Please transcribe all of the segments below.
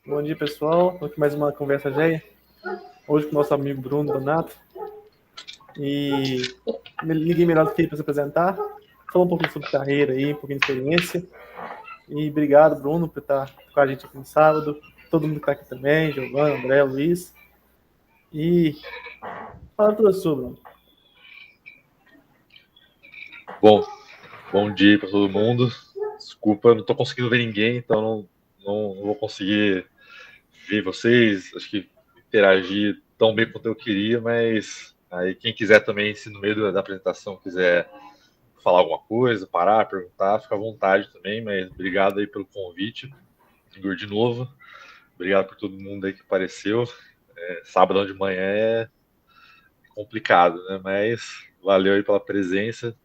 Bom dia, pessoal. Estou aqui mais uma conversa já hoje com o nosso amigo Bruno Donato. E ninguém melhor do que ele para se apresentar. Falar um pouquinho sobre carreira aí, um pouquinho de experiência. E obrigado, Bruno, por estar com a gente aqui no sábado. Todo mundo que está aqui também, Giovanni, André, Luiz. E fala tudo sobre, Bruno. Bom dia para todo mundo. Desculpa, não estou conseguindo ver ninguém, então não vou conseguir ver vocês, acho que interagir tão bem quanto eu queria, mas aí quem quiser também, se no meio da apresentação quiser falar alguma coisa, parar, perguntar, fica à vontade também, mas obrigado aí pelo convite, Igor, de novo. Obrigado por todo mundo aí que apareceu. Sábado de manhã é complicado, né? Mas valeu aí pela presença.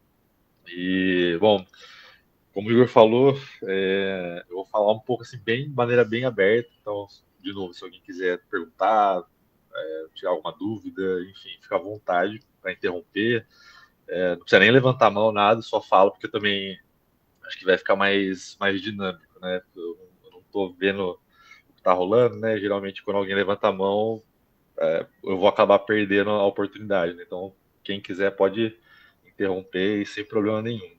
E, bom, como o Igor falou, eu vou falar um pouco assim, de maneira bem aberta. Então, de novo, se alguém quiser perguntar, tirar alguma dúvida, enfim, fica à vontade para interromper. Não precisa nem levantar a mão, nada, só falo, porque eu também acho que vai ficar mais dinâmico, né? Eu não estou vendo o que está rolando, né? Geralmente, quando alguém levanta a mão, eu vou acabar perdendo a oportunidade, né? Então, quem quiser pode interromper e sem problema nenhum.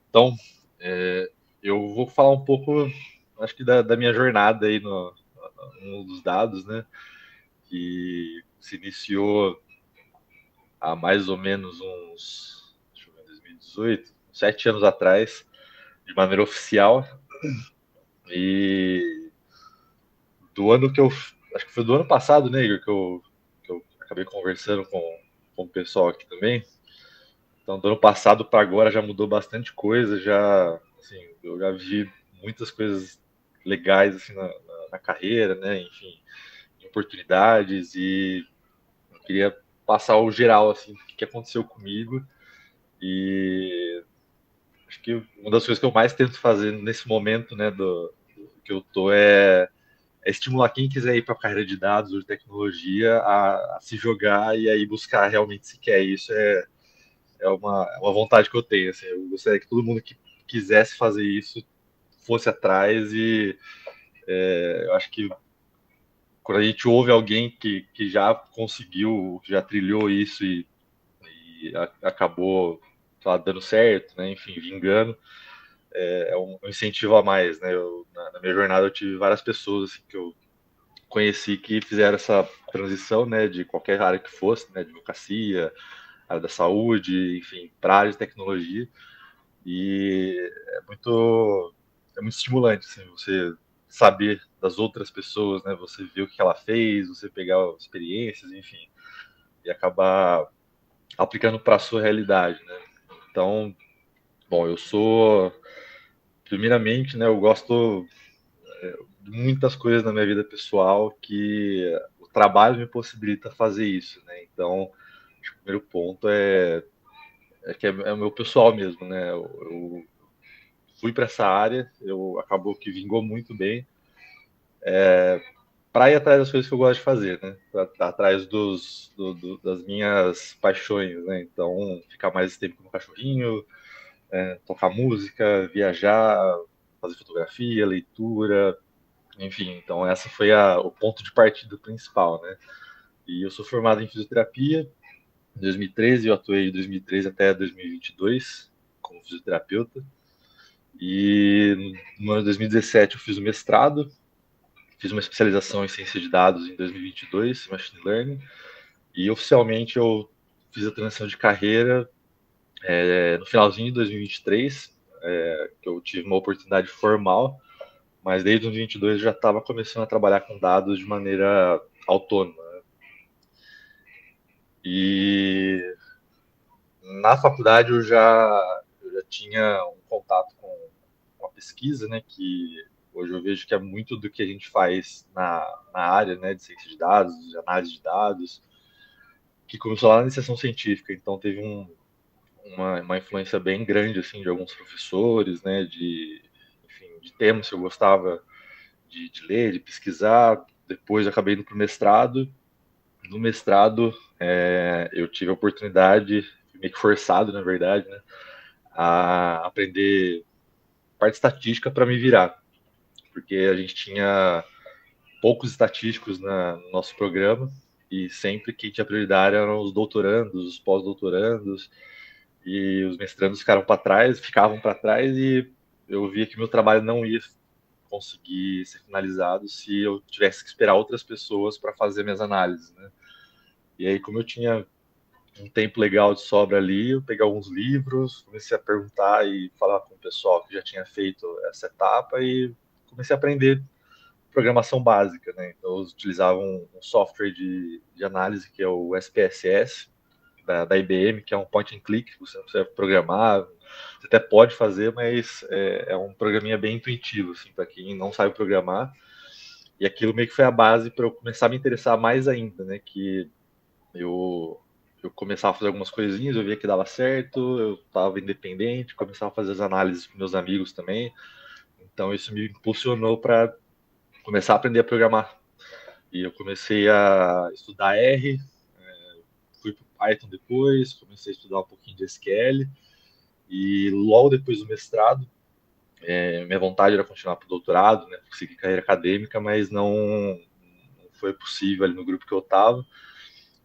Então, eu vou falar um pouco, acho que da minha jornada aí no dos dados, né? Que se iniciou há mais ou menos deixa eu ver, 2018, 7 anos atrás, de maneira oficial. E do ano que acho que foi do ano passado, né, Igor, que eu acabei conversando com o pessoal aqui também. Então, do ano passado para agora já mudou bastante coisa, assim, eu já vi muitas coisas legais assim na carreira, né? Enfim, oportunidades e eu queria passar o geral assim, do que aconteceu comigo e acho que uma das coisas que eu mais tento fazer nesse momento, né, do que eu tô é estimular quem quiser ir para a carreira de dados ou de tecnologia a se jogar e aí buscar realmente se quer isso é uma vontade que eu tenho. Assim, eu gostaria que todo mundo que quisesse fazer isso fosse atrás e eu acho que quando a gente ouve alguém que já conseguiu, que já trilhou isso e acabou dando certo, né? Enfim, vingando, é um incentivo a mais, né? Na minha jornada eu tive várias pessoas assim, que eu conheci que fizeram essa transição, né? De qualquer área que fosse, né? Advocacia, área da saúde, enfim, para a área de tecnologia. E é muito estimulante, assim, você saber das outras pessoas, né? Você ver o que ela fez, você pegar experiências, enfim, e acabar aplicando para a sua realidade, né? Então, bom, primeiramente, né? Eu gosto de muitas coisas na minha vida pessoal que o trabalho me possibilita fazer isso, né? Então, acho que o primeiro ponto é que é o meu pessoal mesmo, né? Eu fui para essa área, eu acabou que vingou muito bem para ir atrás das coisas que eu gosto de fazer, né? Atrás das minhas paixões, né? Então, ficar mais tempo com o cachorrinho, tocar música, viajar, fazer fotografia, leitura, enfim. Então, essa foi o ponto de partida principal, né? E eu sou formado em fisioterapia. Em 2013, eu atuei de 2013 até 2022 como fisioterapeuta. E no ano de 2017 eu fiz o mestrado. Fiz uma especialização em ciência de dados em 2022, Machine Learning, e oficialmente eu fiz a transição de carreira no finalzinho de 2023, que eu tive uma oportunidade formal, mas desde 2022 eu já estava começando a trabalhar com dados de maneira autônoma. E na faculdade eu já tinha um contato com a pesquisa, né, que hoje eu vejo que é muito do que a gente faz na área, né, de ciência de dados, de análise de dados, que começou lá na iniciação científica, então teve uma influência bem grande assim de alguns professores, né, enfim, de temas que eu gostava de ler, de pesquisar. Depois acabei indo para o mestrado. No mestrado eu tive a oportunidade, meio que forçado na verdade, né, a aprender parte estatística para me virar, porque a gente tinha poucos estatísticos no nosso programa, e sempre quem tinha prioridade eram os doutorandos, os pós-doutorandos, e os mestrandos ficavam para trás, e eu via que meu trabalho não ia conseguir ser finalizado se eu tivesse que esperar outras pessoas para fazer minhas análises, né? E aí, como eu tinha um tempo legal de sobra ali, eu peguei alguns livros, comecei a perguntar e falar com o pessoal que já tinha feito essa etapa e comecei a aprender programação básica, né? Então, eu utilizava um software de análise que é o SPSS, da IBM, que é um point and click, você não precisa programar, você até pode fazer, mas é um programinha bem intuitivo, assim, para quem não sabe programar. E aquilo meio que foi a base para eu começar a me interessar mais ainda, né? Que eu começava a fazer algumas coisinhas, eu via que dava certo, eu estava independente, começava a fazer as análises com meus amigos também. Então isso me impulsionou para começar a aprender a programar. E eu comecei a estudar R, fui para Python depois, comecei a estudar um pouquinho de SQL. E logo depois do mestrado, minha vontade era continuar para o doutorado, né, seguir carreira acadêmica, mas não foi possível ali no grupo que eu estava.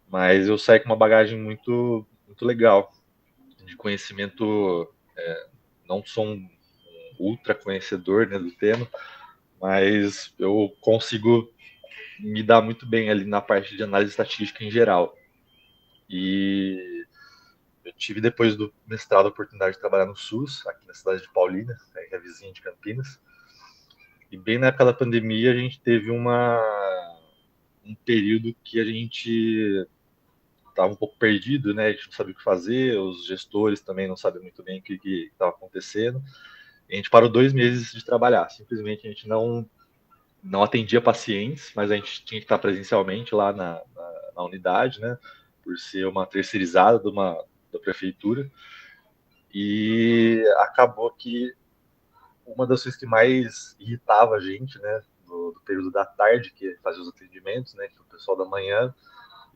Mas eu saí com uma bagagem muito, muito legal de conhecimento. Não sou um ultra conhecedor, né, do tema, mas eu consigo me dar muito bem ali na parte de análise estatística em geral. E eu tive, depois do mestrado, a oportunidade de trabalhar no SUS, aqui na cidade de Paulínia, que é vizinha de Campinas. E bem na época da pandemia, a gente teve um período que a gente estava um pouco perdido, né? A gente não sabia o que fazer, os gestores também não sabiam muito bem o que estava acontecendo. E a gente parou 2 meses de trabalhar. Simplesmente a gente não atendia pacientes, mas a gente tinha que estar presencialmente lá na unidade, né? Por ser uma terceirizada da prefeitura. E acabou que uma das coisas que mais irritava a gente, né? Do período da tarde, que fazia os atendimentos, né? Que o pessoal da manhã,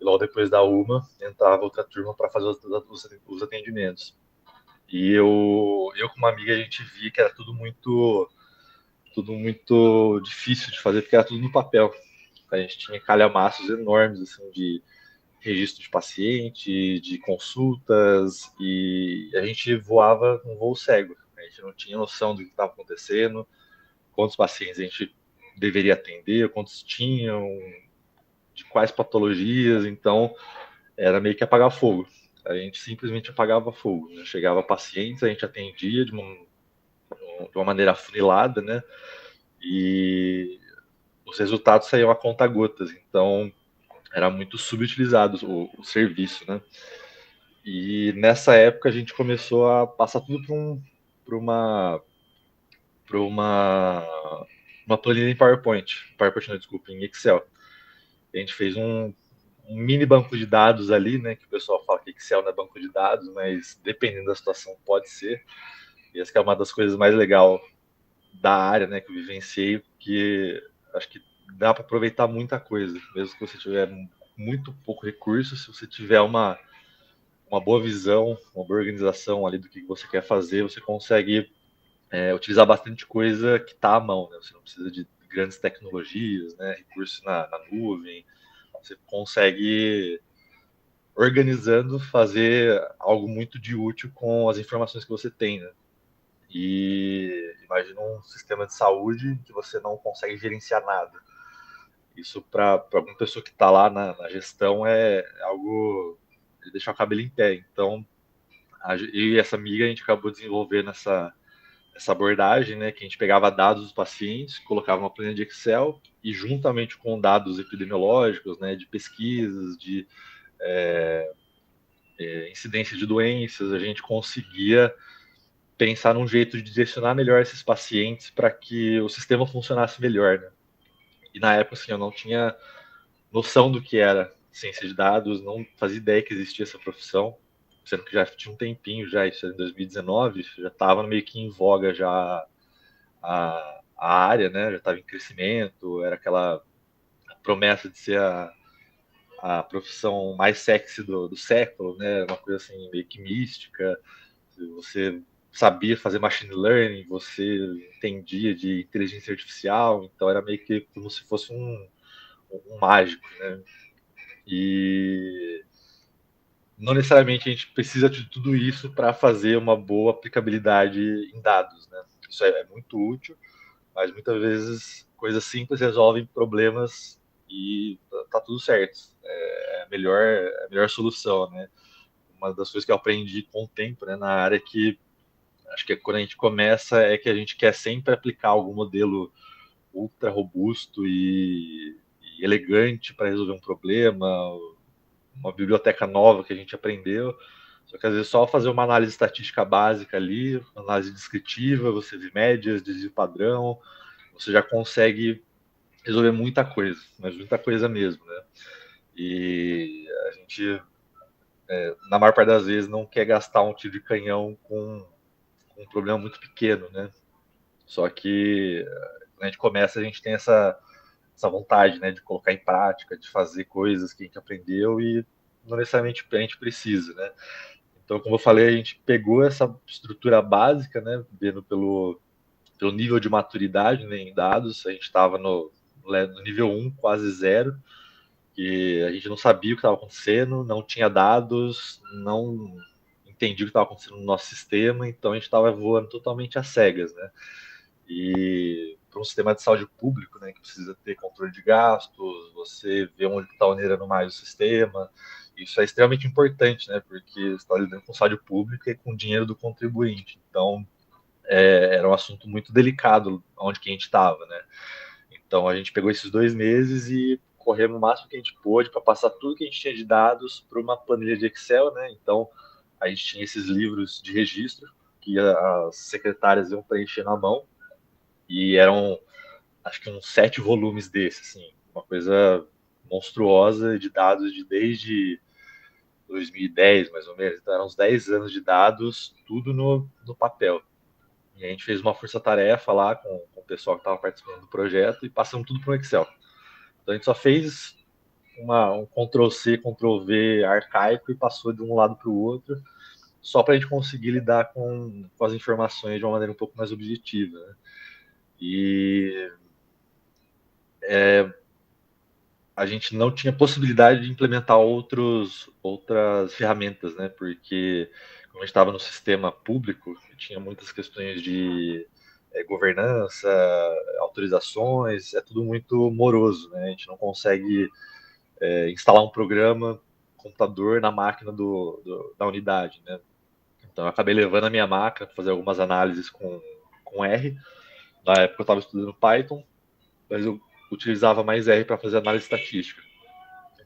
e logo depois da uma, entrava outra turma para fazer os atendimentos. E eu com uma amiga, a gente via que era tudo muito difícil de fazer, porque era tudo no papel. A gente tinha calhamaços enormes, assim, de registro de paciente, de consultas, e a gente voava um voo cego. A gente não tinha noção do que estava acontecendo, quantos pacientes a gente deveria atender, quantos tinham, de quais patologias, então era meio que apagar fogo. A gente simplesmente apagava fogo, né? Chegava pacientes, a gente atendia de uma maneira afunilada, né? E os resultados saíam a conta-gotas, então era muito subutilizado o serviço, né? E nessa época a gente começou a passar tudo para uma planilha em PowerPoint não, desculpa, em Excel. A gente fez um mini banco de dados ali, né? Que o pessoal fala que Excel não é banco de dados, mas dependendo da situação pode ser. E essa que é uma das coisas mais legais da área, né? Que eu vivenciei, que acho que dá para aproveitar muita coisa, mesmo que você tiver muito pouco recurso, se você tiver uma boa visão, uma boa organização ali do que você quer fazer, você consegue utilizar bastante coisa que está à mão, né? Você não precisa de grandes tecnologias, né? Recursos na nuvem, você consegue, organizando, fazer algo muito de útil com as informações que você tem, né? E imagina um sistema de saúde que você não consegue gerenciar nada. Isso, para alguma pessoa que está lá na gestão, é algo de deixar o cabelo em pé. Então, eu e essa amiga, a gente acabou desenvolvendo essa abordagem, né, que a gente pegava dados dos pacientes, colocava uma planilha de Excel e, juntamente com dados epidemiológicos, né, de pesquisas, de incidência de doenças, a gente conseguia pensar num jeito de direcionar melhor esses pacientes para que o sistema funcionasse melhor, né? E na época, assim, eu não tinha noção do que era ciência de dados, não fazia ideia que existia essa profissão, sendo que já tinha um tempinho já, isso em 2019, já estava meio que em voga já a área, né? Já estava em crescimento, era aquela promessa de ser a profissão mais sexy do século, né? Uma coisa assim meio que mística. Você sabia fazer machine learning, você entendia de inteligência artificial, então era meio que como se fosse um mágico, né? E não necessariamente a gente precisa de tudo isso para fazer uma boa aplicabilidade em dados, né? Isso é muito útil, mas muitas vezes coisas simples resolvem problemas e tá tudo certo. É a melhor solução, né? Uma das coisas que eu aprendi com o tempo, né, na área que acho que quando a gente começa é que a gente quer sempre aplicar algum modelo ultra robusto e elegante para resolver um problema, uma biblioteca nova que a gente aprendeu. Só que às vezes só fazer uma análise estatística básica ali, uma análise descritiva, você vê médias, desvio padrão, você já consegue resolver muita coisa, mas muita coisa mesmo, né? E a gente, na maior parte das vezes, não quer gastar um tiro de canhão com um problema muito pequeno, né? Só que quando a gente começa, a gente tem essa vontade, né, de colocar em prática, de fazer coisas que a gente aprendeu e não necessariamente a gente precisa, né? Então, como eu falei, a gente pegou essa estrutura básica, né, vendo pelo nível de maturidade, né, em dados, a gente estava no nível 1, quase zero, que a gente não sabia o que estava acontecendo, não tinha dados, não entendia o que estava acontecendo no nosso sistema, então a gente estava voando totalmente às cegas, né? E para um sistema de saúde público, né, que precisa ter controle de gastos, você vê onde está onerando mais o sistema, isso é extremamente importante, né, porque você está lidando com saúde pública e com dinheiro do contribuinte. Então, era um assunto muito delicado onde que a gente estava, né? Então, a gente pegou esses 2 meses e corremos o máximo que a gente pôde para passar tudo que a gente tinha de dados para uma planilha de Excel, né? Então, a gente tinha esses livros de registro que as secretárias iam preencher na mão e eram, acho que uns 7 volumes desses, assim, uma coisa monstruosa de dados de desde 2010, mais ou menos. Então, eram uns 10 anos de dados, tudo no papel. E a gente fez uma força-tarefa lá com o pessoal que estava participando do projeto e passamos tudo para o Excel. Então, a gente só fez um Ctrl+C, Ctrl+V arcaico e passou de um lado para o outro, só para a gente conseguir lidar com as informações de uma maneira um pouco mais objetiva, né? E a gente não tinha possibilidade de implementar outras ferramentas, né? Porque como a gente estava no sistema público, tinha muitas questões de governança, autorizações, é tudo muito moroso, né? A gente não consegue instalar um programa, computador na máquina da unidade, né? Então eu acabei levando a minha máquina para fazer algumas análises com R. Na época eu estava estudando Python, mas eu utilizava mais R para fazer análise estatística.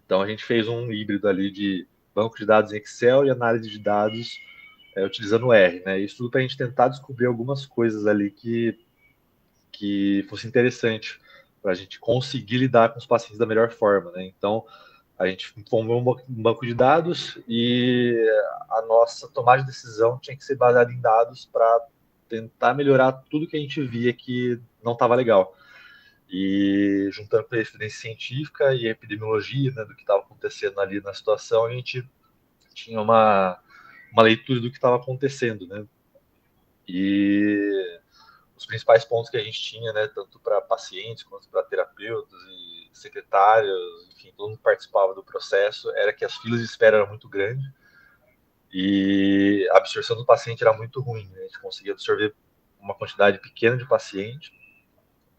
Então a gente fez um híbrido ali de banco de dados em Excel e análise de dados utilizando R, né? Isso tudo para a gente tentar descobrir algumas coisas ali que fosse interessante para a gente conseguir lidar com os pacientes da melhor forma, né? Então a gente formou um banco de dados e a nossa tomada de decisão tinha que ser baseada em dados para tentar melhorar tudo que a gente via que não estava legal. E juntando com a evidência científica e a epidemiologia, né, do que estava acontecendo ali na situação, a gente tinha uma leitura do que estava acontecendo, né? E os principais pontos que a gente tinha, né, tanto para pacientes quanto para terapeutas e secretários, enfim, todo mundo que participava do processo, era que as filas de espera eram muito grandes e a absorção do paciente era muito ruim, né? A gente conseguia absorver uma quantidade pequena de paciente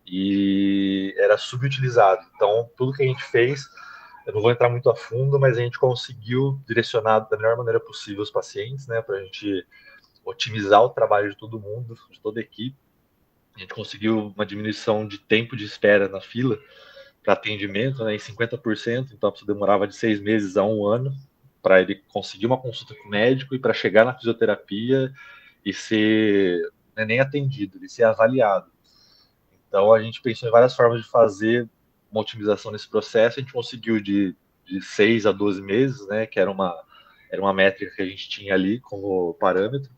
e era subutilizado. Então, tudo que a gente fez, eu não vou entrar muito a fundo, mas a gente conseguiu direcionar da melhor maneira possível os pacientes, né, para a gente otimizar o trabalho de todo mundo, de toda a equipe. A gente conseguiu uma diminuição de tempo de espera na fila para atendimento, né, em 50%, então a pessoa demorava de 6 meses a 1 ano para ele conseguir uma consulta com o médico e para chegar na fisioterapia e ser, não é nem atendido, ele ser avaliado. Então a gente pensou em várias formas de fazer uma otimização nesse processo. A gente conseguiu de 6 a 12 meses, né, que era uma métrica que a gente tinha ali como parâmetro.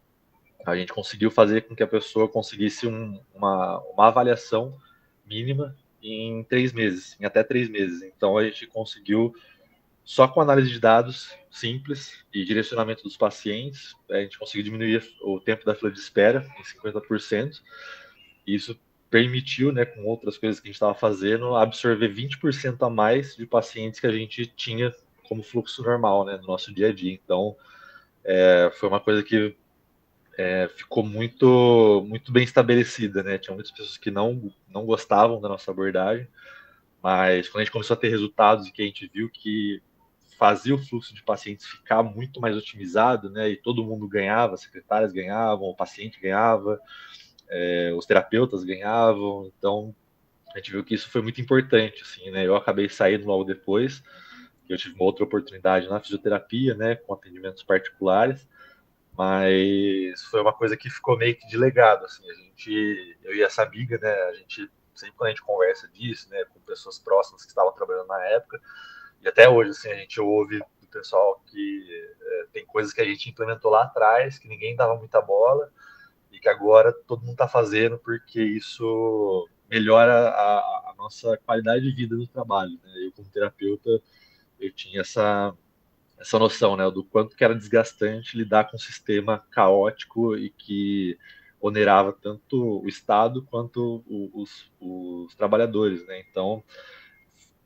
A gente conseguiu fazer com que a pessoa conseguisse uma avaliação mínima em 3 meses, em até 3 meses. Então a gente conseguiu só com análise de dados simples e direcionamento dos pacientes, a gente conseguiu diminuir o tempo da fila de espera em 50%. E isso permitiu, né, com outras coisas que a gente estava fazendo, absorver 20% a mais de pacientes que a gente tinha como fluxo normal, né, no nosso dia a dia. Então, foi uma coisa que ficou muito bem estabelecida, né? Tinha muitas pessoas que não gostavam da nossa abordagem, mas quando a gente começou a ter resultados e que a gente viu que fazia o fluxo de pacientes ficar muito mais otimizado, né? E todo mundo ganhava, as secretárias ganhavam, o paciente ganhava, os terapeutas ganhavam. Então a gente viu que isso foi muito importante, assim, né? Eu acabei saindo logo depois, que eu tive uma outra oportunidade na fisioterapia, né? Com atendimentos particulares. Mas foi uma coisa que ficou meio que de legado, assim, eu e essa amiga, né, a gente, sempre quando a gente conversa disso, né, com pessoas próximas que estavam trabalhando na época, e até hoje, assim, a gente ouve do pessoal que tem coisas que a gente implementou lá atrás, que ninguém dava muita bola, e que agora todo mundo está fazendo porque isso melhora a nossa qualidade de vida no trabalho, né? Eu, como terapeuta, eu tinha essa noção, né, do quanto que era desgastante lidar com um sistema caótico e que onerava tanto o Estado quanto os trabalhadores, né? Então,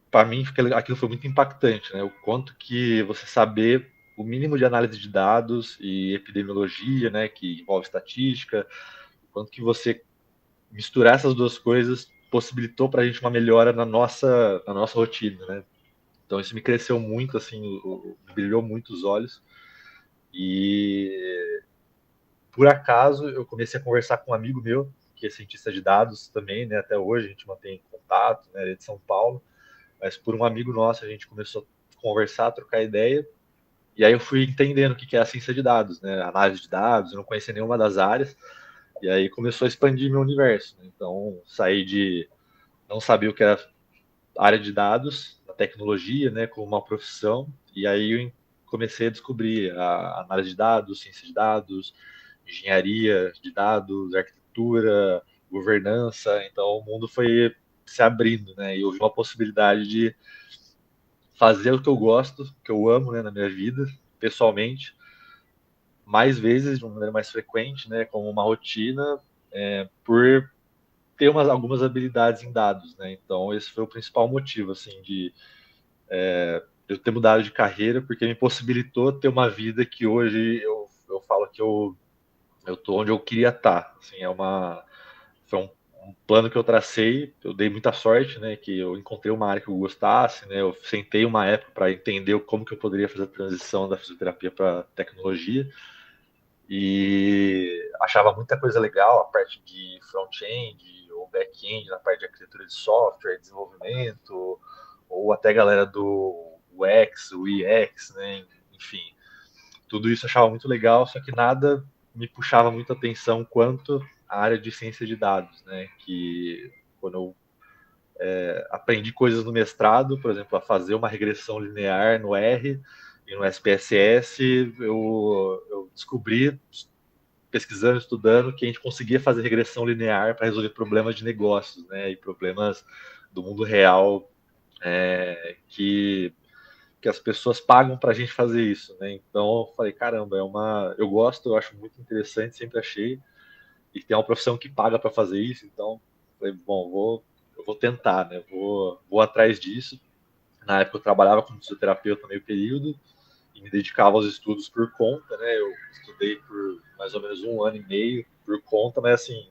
para mim, aquilo foi muito impactante, né? O quanto que você saber o mínimo de análise de dados e epidemiologia, né, que envolve estatística, o quanto que você misturar essas duas coisas possibilitou para a gente uma melhora na nossa rotina, né? Então isso me cresceu muito, assim, me brilhou muito os olhos. E por acaso eu comecei a conversar com um amigo meu, que é cientista de dados também, né? Até hoje a gente mantém contato, né? Ele é de São Paulo, mas por um amigo nosso a gente começou a conversar, a trocar ideia. E aí eu fui entendendo o que é a ciência de dados, né? Análise de dados, eu não conhecia nenhuma das áreas. E aí começou a expandir meu universo, né? Então saí de não saber o que era área de dados, a tecnologia, né, como uma profissão, e aí eu comecei a descobrir a análise de dados, ciência de dados, engenharia de dados, arquitetura, governança. Então o mundo foi se abrindo, né, e houve uma possibilidade de fazer o que eu gosto, que eu amo, né, na minha vida, pessoalmente, mais vezes, de uma maneira mais frequente, né, como uma rotina, por ter algumas habilidades em dados, né. Então esse foi o principal motivo, assim, de eu ter mudado de carreira, porque me possibilitou ter uma vida que hoje eu falo que eu tô onde eu queria estar. Assim, foi um plano que eu tracei, eu dei muita sorte, né, que eu encontrei uma área que eu gostasse, né, eu sentei uma época para entender como que eu poderia fazer a transição da fisioterapia para tecnologia, e achava muita coisa legal, a parte de front-end ou back-end, na parte de arquitetura de software, desenvolvimento, ou até a galera do UX, o UX, né? Enfim, tudo isso eu achava muito legal, só que nada me puxava muita atenção quanto a área de ciência de dados, né? Que quando eu aprendi coisas no mestrado, por exemplo, a fazer uma regressão linear no R e no SPSS, eu descobri, pesquisando, estudando, que a gente conseguia fazer regressão linear para resolver problemas de negócios, né? E problemas do mundo real, que as pessoas pagam para a gente fazer isso, né? Então eu falei, caramba, eu gosto, eu acho muito interessante, sempre achei, e tem uma profissão que paga para fazer isso, então falei, bom, eu vou tentar, né? Vou atrás disso. Na época eu trabalhava como fisioterapeuta meio período e me dedicava aos estudos por conta, né? Eu estudei por mais ou menos 1 ano e meio por conta, mas assim,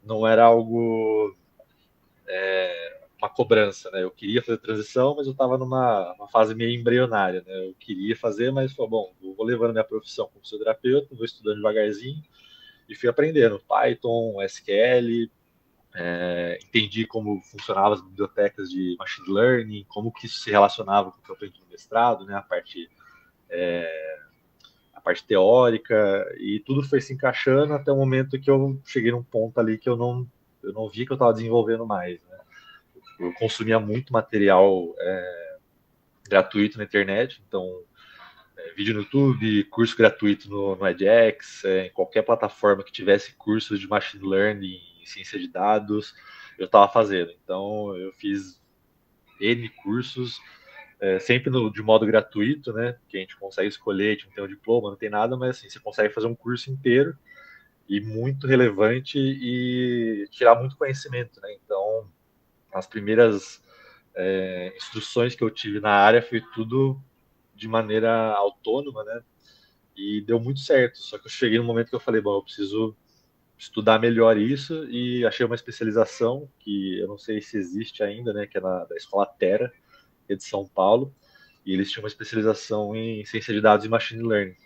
não era algo, uma cobrança, né? Eu queria fazer transição, mas eu estava numa fase meio embrionária, né? Eu queria fazer, mas falei, bom, eu vou levando minha profissão como fisioterapeuta, vou estudando devagarzinho e fui aprendendo Python, SQL, entendi como funcionavam as bibliotecas de machine learning, como que isso se relacionava com o que eu aprendi no mestrado, né? A parte teórica, e tudo foi se encaixando até o momento que eu cheguei num ponto ali que eu não vi que eu estava desenvolvendo mais, né? Eu consumia muito material gratuito na internet, então vídeo no YouTube, curso gratuito no edX, em qualquer plataforma que tivesse cursos de machine learning, ciência de dados, eu estava fazendo. Então eu fiz N cursos, sempre de modo gratuito, né? Que a gente consegue escolher, a gente não tem um diploma, não tem nada, mas assim, você consegue fazer um curso inteiro e muito relevante e tirar muito conhecimento, né? Então, as primeiras instruções que eu tive na área foi tudo de maneira autônoma, né? E deu muito certo. Só que eu cheguei no momento que eu falei, bom, eu preciso estudar melhor isso e achei uma especialização que eu não sei se existe ainda, né? Que é da Escola Terra, que é de São Paulo. E eles tinham uma especialização em ciência de dados e machine learning.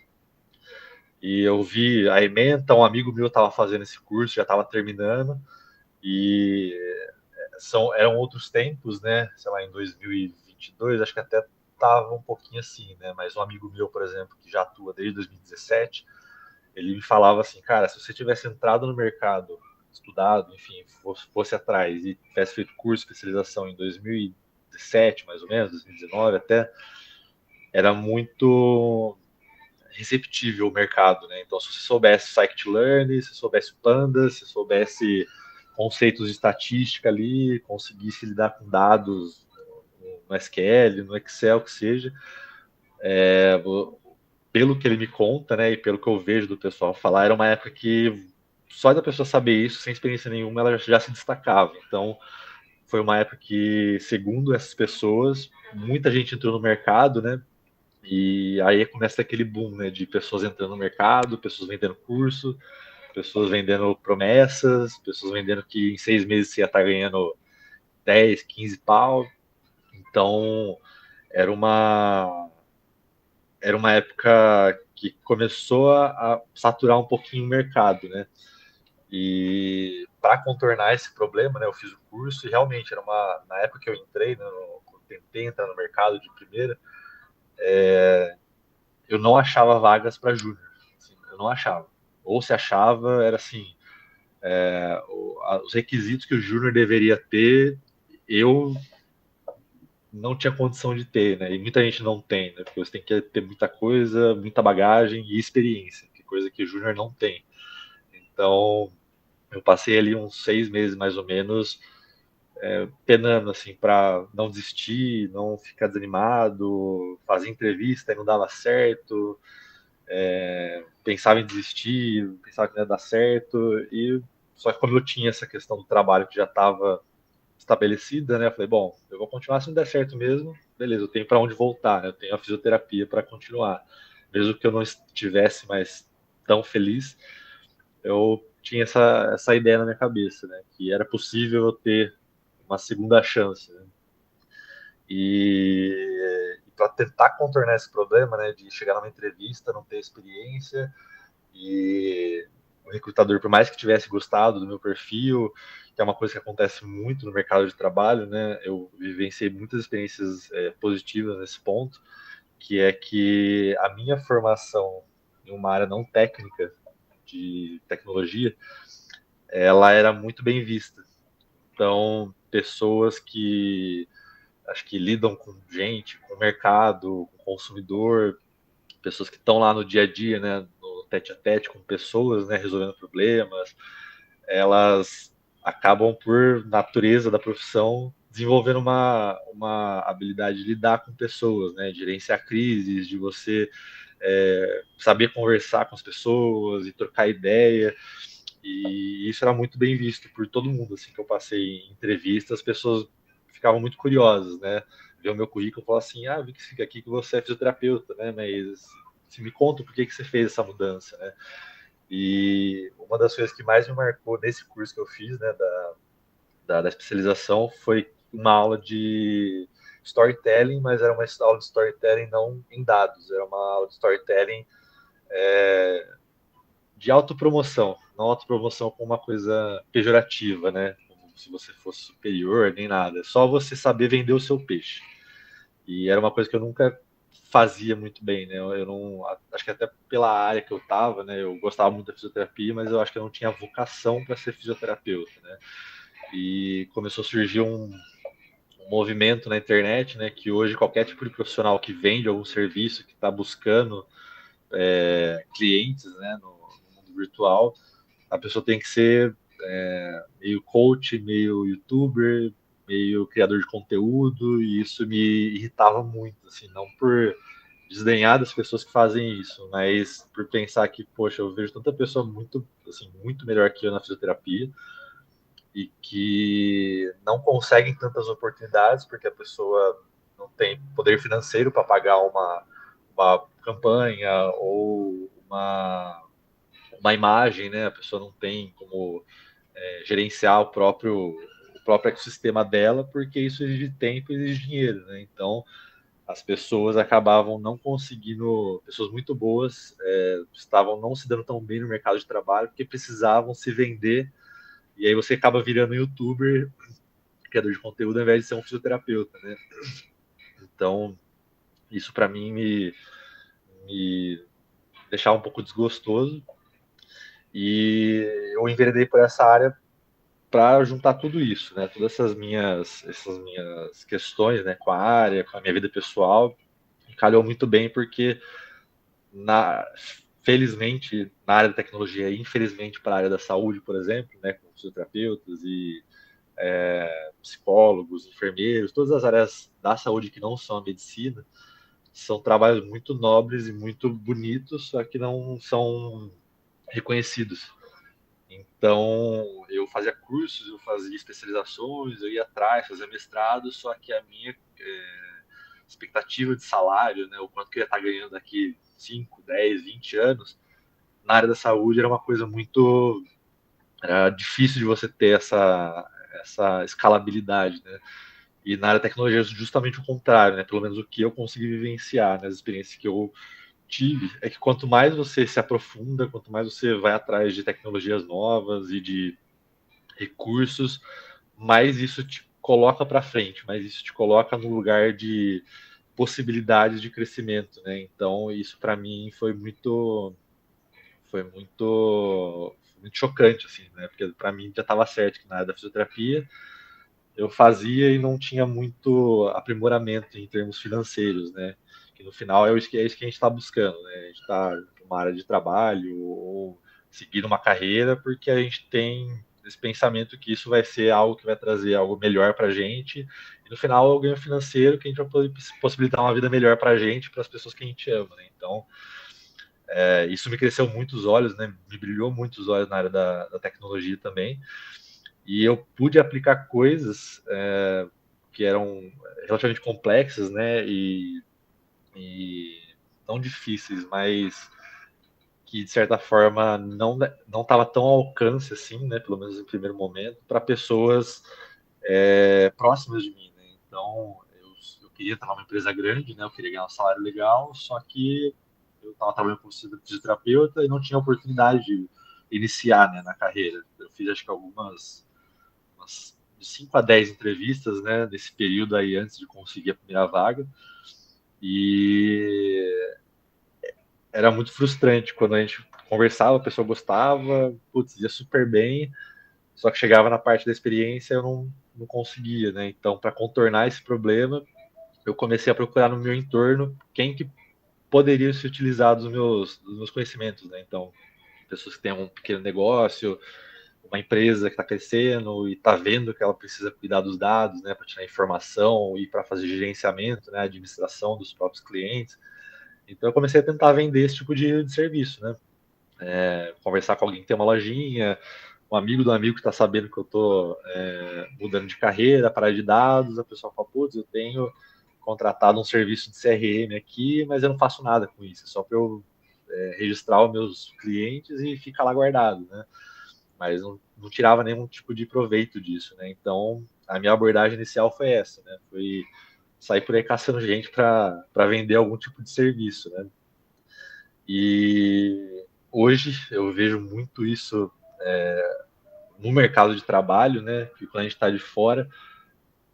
E eu vi a ementa, um amigo meu estava fazendo esse curso, já estava terminando, e eram outros tempos, né? Sei lá, em 2022, acho que até estava um pouquinho assim, né? Mas um amigo meu, por exemplo, que já atua desde 2017, ele me falava assim, cara, se você tivesse entrado no mercado, estudado, enfim, fosse atrás e tivesse feito curso, especialização em 2017, mais ou menos, 2019 até, era muito receptível o mercado, né? Então, se você soubesse scikit-learn, se soubesse pandas, se soubesse conceitos de estatística ali, conseguisse lidar com dados no SQL, no Excel, que seja, pelo que ele me conta, né, e pelo que eu vejo do pessoal falar, era uma época que só da pessoa saber isso, sem experiência nenhuma, ela já se destacava. Então, foi uma época que, segundo essas pessoas, muita gente entrou no mercado, né, e aí começa aquele boom, né, de pessoas entrando no mercado, pessoas vendendo curso, pessoas vendendo promessas, pessoas vendendo que em 6 meses você ia estar ganhando 10, 15 pau. Então, era uma, era uma época que começou a saturar um pouquinho o mercado, né? E para contornar esse problema, né, eu fiz o curso e realmente na época que eu entrei, né, eu tentei entrar no mercado de primeira, eu não achava vagas para júnior. Assim, eu não achava. Ou se achava, era assim, os requisitos que o júnior deveria ter, eu não tinha condição de ter, né? E muita gente não tem, né? Porque você tem que ter muita coisa, muita bagagem e experiência, que coisa que o júnior não tem. Então, eu passei ali uns 6 meses mais ou menos penando assim para não desistir, não ficar desanimado, fazer entrevista e não dava certo, pensava em desistir, pensava que não ia dar certo, e só que como eu tinha essa questão do trabalho que já estava estabelecida, né, eu falei, bom, eu vou continuar se não der certo mesmo, beleza, eu tenho para onde voltar, né, eu tenho a fisioterapia para continuar, mesmo que eu não estivesse mais tão feliz, eu tinha essa ideia na minha cabeça, né, que era possível eu ter uma segunda chance, né? E para tentar contornar esse problema, né, de chegar numa entrevista, não ter experiência, e o recrutador, por mais que tivesse gostado do meu perfil, que é uma coisa que acontece muito no mercado de trabalho, né, eu vivenciei muitas experiências positivas nesse ponto, que é que a minha formação em uma área não técnica de tecnologia, ela era muito bem vista. Então, pessoas que acho que lidam com gente, com o mercado, com o consumidor, pessoas que estão lá no dia a dia, né, no tete a tete com pessoas, né, resolvendo problemas, elas acabam por natureza da profissão desenvolvendo uma habilidade de lidar com pessoas, né, de gerenciar crises, de você saber conversar com as pessoas e trocar ideia. E isso era muito bem visto por todo mundo, assim, que eu passei em entrevistas, as pessoas ficavam muito curiosas, né? Ver o meu currículo e falar assim, vi que fica aqui que você é fisioterapeuta, né? Mas se me conta por que você fez essa mudança, né? E uma das coisas que mais me marcou nesse curso que eu fiz, né, da especialização, foi uma aula de storytelling, mas era uma aula de storytelling não em dados, era uma aula de storytelling de autopromoção, não autopromoção como uma coisa pejorativa, né? Como se você fosse superior, nem nada. É só você saber vender o seu peixe. E era uma coisa que eu nunca fazia muito bem, né? Eu não, acho que até pela área que eu estava, né? Eu gostava muito da fisioterapia, mas eu acho que eu não tinha vocação para ser fisioterapeuta, né? E começou a surgir um movimento na internet, né? Que hoje qualquer tipo de profissional que vende algum serviço, que está buscando clientes, né? No mundo virtual, a pessoa tem que ser meio coach, meio youtuber, meio criador de conteúdo, e isso me irritava muito, assim, não por desdenhar das pessoas que fazem isso, mas por pensar que, poxa, eu vejo tanta pessoa muito, assim, muito melhor que eu na fisioterapia e que não conseguem tantas oportunidades porque a pessoa não tem poder financeiro para pagar uma campanha ou uma imagem, né? A pessoa não tem como gerenciar o próprio ecossistema dela, porque isso exige tempo e exige dinheiro, né? Então, as pessoas acabavam não conseguindo, pessoas muito boas estavam não se dando tão bem no mercado de trabalho porque precisavam se vender, e aí você acaba virando youtuber, criador de conteúdo, ao invés de ser um fisioterapeuta, né? Então, isso para mim me deixava um pouco desgostoso, e eu enveredei por essa área para juntar tudo isso, né? Todas essas minhas questões, né, com a área, com a minha vida pessoal, calhou muito bem porque na felizmente na área da tecnologia e infelizmente para a área da saúde, por exemplo, né, com fisioterapeutas e psicólogos, enfermeiros, todas as áreas da saúde que não são a medicina, são trabalhos muito nobres e muito bonitos, só que não são reconhecidos. Então, eu fazia cursos, eu fazia especializações, eu ia atrás, fazia mestrado, só que a minha expectativa de salário, né, o quanto que eu ia estar ganhando daqui 5, 10, 20 anos, na área da saúde era uma coisa muito... Era difícil de você ter essa escalabilidade, né? E na área da tecnologia é justamente o contrário, né? Pelo menos o que eu consegui vivenciar, nas experiências que eu tive, é que quanto mais você se aprofunda, quanto mais você vai atrás de tecnologias novas e de recursos, mais isso te coloca para frente, mais isso te coloca no lugar de possibilidades de crescimento, né? Então isso para mim foi muito chocante, assim, né? Porque para mim já estava certo que na área da fisioterapia eu fazia e não tinha muito aprimoramento em termos financeiros, né? Que no final é isso que a gente está buscando, né? A gente está numa área de trabalho ou seguir uma carreira porque a gente tem esse pensamento que isso vai ser algo que vai trazer algo melhor para a gente, e no final é o ganho financeiro que a gente vai poder possibilitar uma vida melhor para a gente, para as pessoas que a gente ama, né? Então, isso me cresceu muito os olhos, né? Me brilhou muito os olhos na área da tecnologia também, e eu pude aplicar coisas que eram relativamente complexas, né? E não difíceis, mas que de certa forma não estava tão ao alcance assim, né? Pelo menos no primeiro momento, para pessoas próximas de mim, né? Então eu queria estar numa empresa grande, né? Eu queria ganhar um salário legal, só que eu estava trabalhando como fisioterapeuta e não tinha oportunidade de iniciar, né, na carreira. Eu fiz acho que umas de 5 a 10 entrevistas, né, nesse período aí antes de conseguir a primeira vaga. E era muito frustrante quando a gente conversava, a pessoa gostava, putz, ia super bem, só que chegava na parte da experiência eu não conseguia, né? Então, para contornar esse problema, eu comecei a procurar no meu entorno quem que poderia se utilizar dos meus conhecimentos, né? Então, pessoas que têm um pequeno negócio, uma empresa que está crescendo e está vendo que ela precisa cuidar dos dados, né, para tirar informação e para fazer gerenciamento, né, administração dos próprios clientes. Então eu comecei a tentar vender esse tipo de serviço, né, conversar com alguém que tem uma lojinha, um amigo do amigo que está sabendo que eu estou mudando de carreira, para de dados, a pessoa fala, putz, eu tenho contratado um serviço de CRM aqui, mas eu não faço nada com isso, é só para eu registrar os meus clientes e ficar lá guardado, né? Mas não tirava nenhum tipo de proveito disso, né? Então, a minha abordagem inicial foi essa, né? Foi sair por aí caçando gente para vender algum tipo de serviço, né? E hoje eu vejo muito isso no mercado de trabalho, né? Que quando a gente está de fora,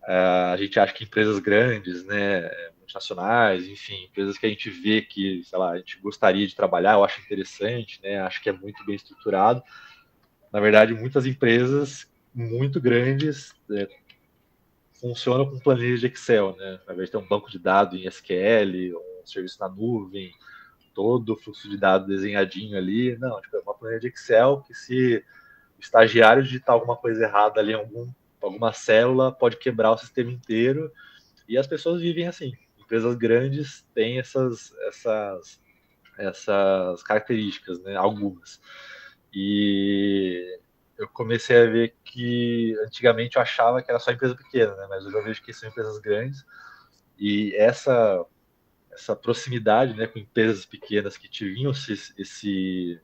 a gente acha que empresas grandes, né? Multinacionais, enfim, empresas que a gente vê que, sei lá, a gente gostaria de trabalhar, eu acho interessante, né? Acho que é muito bem estruturado. Na verdade, muitas empresas muito grandes funcionam com planilhas de Excel, né? Ao invés de ter um banco de dados em SQL, um serviço na nuvem, todo o fluxo de dados desenhadinho ali. Não, tipo, é uma planilha de Excel que se o estagiário digitar alguma coisa errada ali em algum alguma célula pode quebrar o sistema inteiro, e as pessoas vivem assim. Empresas grandes têm essas características, né? Algumas. E eu comecei a ver que antigamente eu achava que era só empresa pequena, né? Mas hoje eu vejo que são empresas grandes, e essa proximidade, né, com empresas pequenas que tinham esse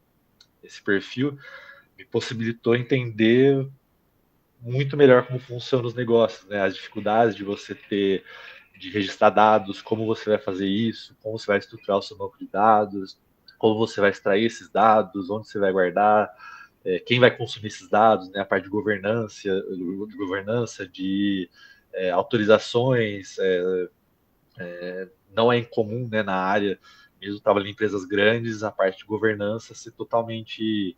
perfil me possibilitou entender muito melhor como funcionam os negócios, né? As dificuldades de registrar dados, como você vai fazer isso, como você vai estruturar o seu banco de dados, como você vai extrair esses dados, onde você vai guardar, quem vai consumir esses dados, né? A parte de governança, autorizações, não é incomum, né, na área, mesmo estava em empresas grandes, a parte de governança ser totalmente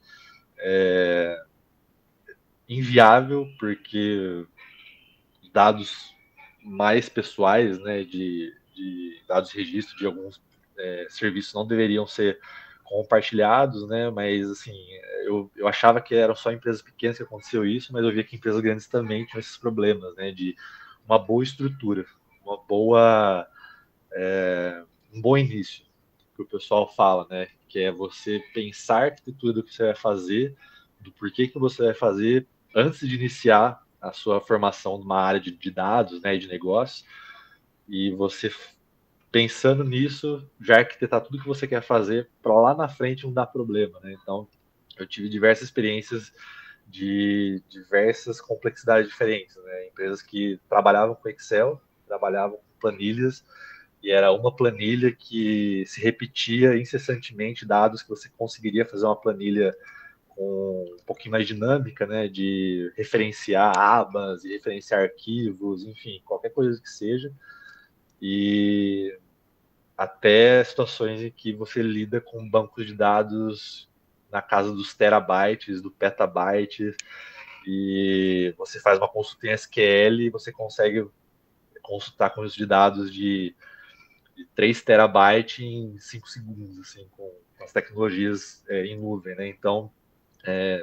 inviável, porque dados mais pessoais, né, de dados de registro de alguns serviços não deveriam ser compartilhados, né, mas assim, eu achava que eram só empresas pequenas que aconteceu isso, mas eu via que empresas grandes também tinham esses problemas, né, de uma boa estrutura, um bom início, que o pessoal fala, né, que é você pensar a arquitetura do que você vai fazer, do porquê que você vai fazer antes de iniciar a sua formação numa área de dados, né, de negócio, e você pensando nisso, já arquitetar tudo que você quer fazer para lá na frente não dar problema, né? Então, eu tive diversas experiências de diversas complexidades diferentes, né? Empresas que trabalhavam com Excel, trabalhavam com planilhas, e era uma planilha que se repetia incessantemente dados que você conseguiria fazer uma planilha com um pouquinho mais dinâmica, né, de referenciar abas e referenciar arquivos, enfim, qualquer coisa que seja, e até situações em que você lida com bancos de dados na casa dos terabytes, do petabyte, e você faz uma consulta em SQL e você consegue consultar com os de dados de 3 terabytes em 5 segundos, assim, com as tecnologias em nuvem, né? Então,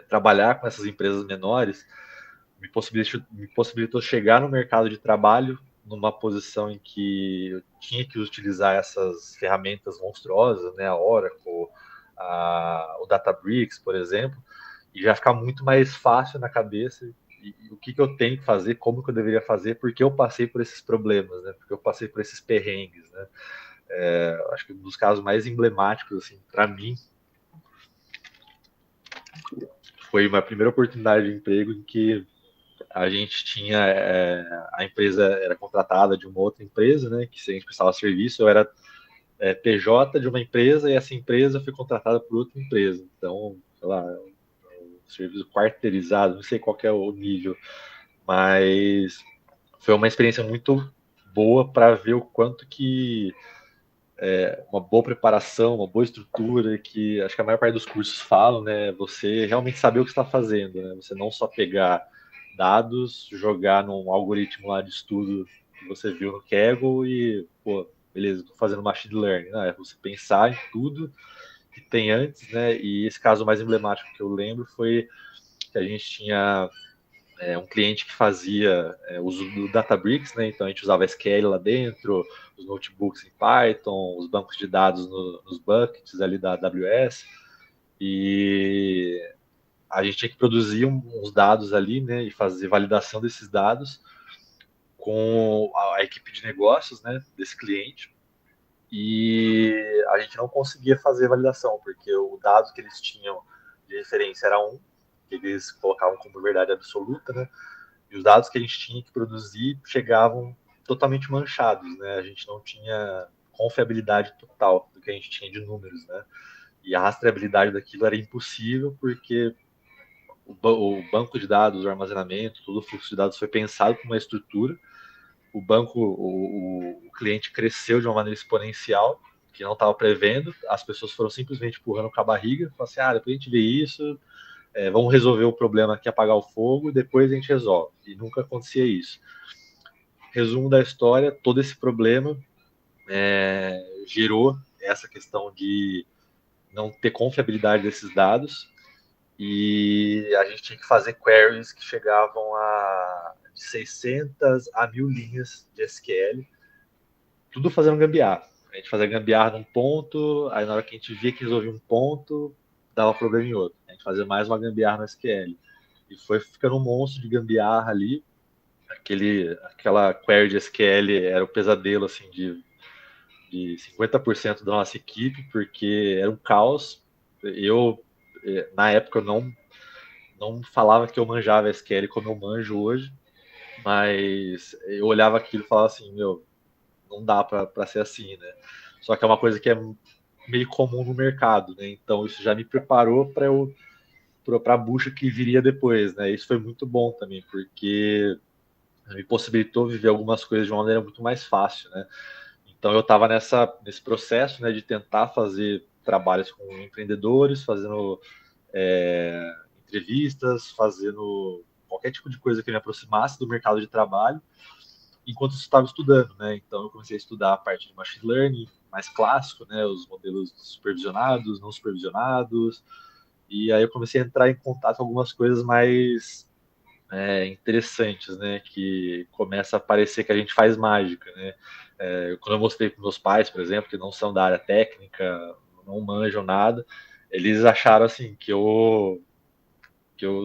trabalhar com essas empresas menores me possibilitou chegar no mercado de trabalho numa posição em que eu tinha que utilizar essas ferramentas monstruosas, né, a Oracle, o Databricks, por exemplo, e já ficar muito mais fácil na cabeça o que eu tenho que fazer, como que eu deveria fazer, porque eu passei por esses problemas, né, porque eu passei por esses perrengues, né. Acho que um dos casos mais emblemáticos, assim, para mim, foi uma primeira oportunidade de emprego em que a gente tinha a empresa era contratada de uma outra empresa, né, que a gente prestava serviço, eu era PJ de uma empresa e essa empresa foi contratada por outra empresa, então, sei lá, um serviço quarteirizado, não sei qual que é o nível, mas foi uma experiência muito boa para ver o quanto que uma boa preparação, uma boa estrutura, que acho que a maior parte dos cursos falam, né? Você realmente saber o que está fazendo, né? Você não só pegar dados, jogar num algoritmo lá de estudo que você viu no Kaggle e, pô, beleza, estou fazendo machine learning. Não, é você pensar em tudo que tem antes, né? E esse caso mais emblemático que eu lembro foi que a gente tinha um cliente que fazia uso do Databricks, né? Então a gente usava SQL lá dentro, os notebooks em Python, os bancos de dados nos buckets ali da AWS, e a gente tinha que produzir uns dados ali, né? E fazer validação desses dados com a equipe de negócios, né? Desse cliente. E a gente não conseguia fazer validação, porque o dado que eles tinham de referência era que eles colocavam como verdade absoluta, né? E os dados que a gente tinha que produzir chegavam totalmente manchados, né? A gente não tinha confiabilidade total do que a gente tinha de números, né? E a rastreabilidade daquilo era impossível, porque o banco de dados, o armazenamento, todo o fluxo de dados foi pensado com uma estrutura. O banco, o cliente cresceu de uma maneira exponencial, que não estava prevendo. As pessoas foram simplesmente empurrando com a barriga, falaram assim, depois a gente vê isso, vamos resolver o problema aqui, apagar o fogo, e depois a gente resolve. E nunca acontecia isso. Resumo da história, todo esse problema gerou essa questão de não ter confiabilidade desses dados, e a gente tinha que fazer queries que chegavam a de 600 a 1.000 linhas de SQL, tudo fazendo gambiarra. A gente fazia gambiarra num ponto, aí na hora que a gente via que resolvia um ponto, dava problema em outro. A gente fazia mais uma gambiarra no SQL. E foi ficando um monstro de gambiarra ali. Aquela query de SQL era o pesadelo assim, de 50% da nossa equipe, porque era um caos. Eu, na época, não falava que eu manjava SQL como eu manjo hoje, mas eu olhava aquilo e falava assim, meu, não dá para ser assim, né? Só que é uma coisa que é meio comum no mercado, né? Então isso já me preparou para a bucha que viria depois, né? Isso foi muito bom também, porque me possibilitou viver algumas coisas de uma maneira muito mais fácil, né? Então eu estava nesse processo, né, de tentar fazer trabalhos com empreendedores, fazendo entrevistas, fazendo qualquer tipo de coisa que me aproximasse do mercado de trabalho, enquanto eu estava estudando, né? Então eu comecei a estudar a parte de machine learning mais clássico, né? Os modelos supervisionados, não supervisionados, e aí eu comecei a entrar em contato com algumas coisas mais interessantes, né? Que começa a parecer que a gente faz mágica, né? Quando eu mostrei para meus pais, por exemplo, que não são da área técnica, não manjam nada, eles acharam assim que eu,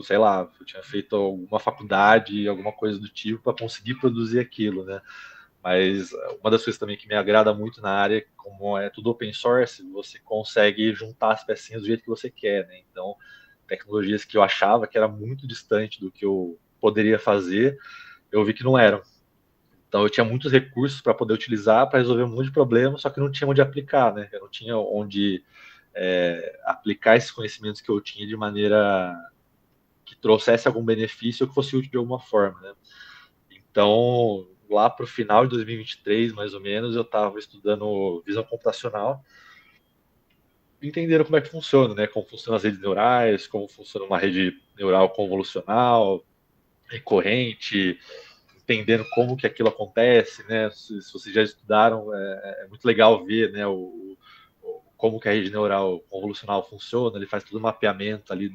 sei lá, eu tinha feito alguma faculdade, alguma coisa do tipo para conseguir produzir aquilo, né? Mas uma das coisas também que me agrada muito na área, como é tudo open source, você consegue juntar as pecinhas do jeito que você quer, né? Então, tecnologias que eu achava que era muito distante do que eu poderia fazer, eu vi que não eram. Então, eu tinha muitos recursos para poder utilizar para resolver um monte de problemas, só que não tinha onde aplicar, né? Eu não tinha onde aplicar esses conhecimentos que eu tinha de maneira que trouxesse algum benefício ou que fosse útil de alguma forma, né? Então, lá para o final de 2023, mais ou menos, eu estava estudando visão computacional, entendendo como é que funciona, né? Como funcionam as redes neurais, como funciona uma rede neural convolucional, recorrente, entendendo como que aquilo acontece, né? Se vocês já estudaram, é muito legal ver, né? Como que a rede neural convolucional funciona. Ele faz todo o mapeamento ali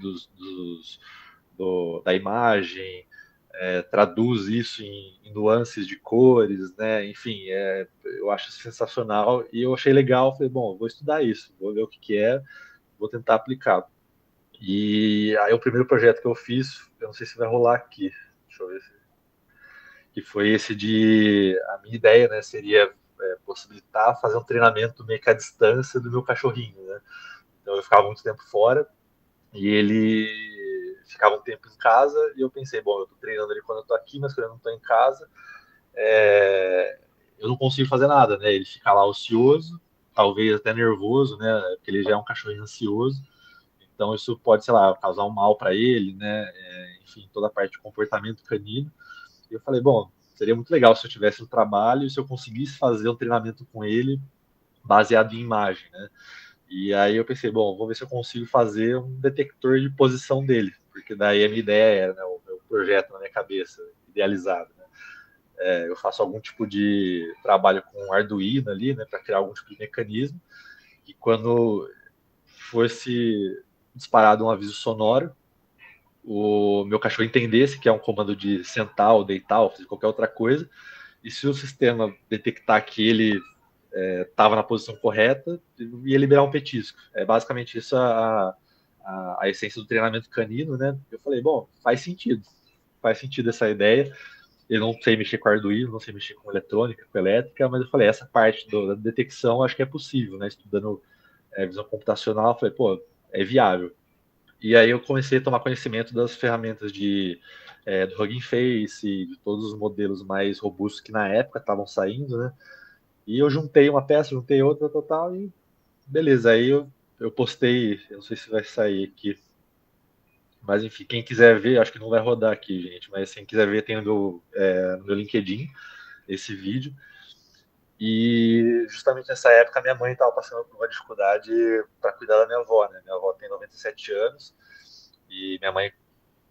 da imagem, traduz isso em nuances de cores, né? Enfim, eu acho sensacional e eu achei legal. Falei, bom, vou estudar isso, vou ver o que é, vou tentar aplicar. E aí o primeiro projeto que eu fiz, eu não sei se vai rolar aqui, deixa eu ver se que foi esse de a minha ideia, né, seria possibilitar fazer um treinamento meio que à distância do meu cachorrinho, né? Então eu ficava muito tempo fora e ele ficava um tempo em casa e eu pensei, bom, eu tô treinando ele quando eu tô aqui, mas quando eu não tô em casa, eu não consigo fazer nada, né? Ele fica lá ocioso, talvez até nervoso, né? Porque ele já é um cachorrinho ansioso. Então isso pode, sei lá, causar um mal para ele, né? Enfim, toda a parte de comportamento canino. E eu falei, bom, seria muito legal se eu tivesse um trabalho e se eu conseguisse fazer um treinamento com ele baseado em imagem, né? E aí eu pensei, bom, vou ver se eu consigo fazer um detector de posição dele, porque daí a minha ideia era, né, o meu projeto na minha cabeça, idealizado, né? Eu faço algum tipo de trabalho com Arduino ali, né, para criar algum tipo de mecanismo, e quando fosse disparado um aviso sonoro, o meu cachorro entendesse que é um comando de sentar ou deitar ou fazer qualquer outra coisa, e se o sistema detectar que ele estava na posição correta, ia liberar um petisco. É basicamente isso a essência do treinamento canino, né? Eu falei, bom, faz sentido essa ideia. Eu não sei mexer com Arduino, não sei mexer com eletrônica, com elétrica, mas eu falei, essa parte da detecção acho que é possível, né? Estudando visão computacional, eu falei, pô, é viável. E aí eu comecei a tomar conhecimento das ferramentas do Hugging Face, de todos os modelos mais robustos que na época estavam saindo, né? E eu juntei uma peça, juntei outra, total, e beleza. Aí eu postei, eu não sei se vai sair aqui, mas enfim, quem quiser ver, acho que não vai rodar aqui, gente, mas quem quiser ver tem no meu LinkedIn esse vídeo. E justamente nessa época minha mãe estava passando por uma dificuldade para cuidar da minha avó, né? Minha avó tem 97 anos e minha mãe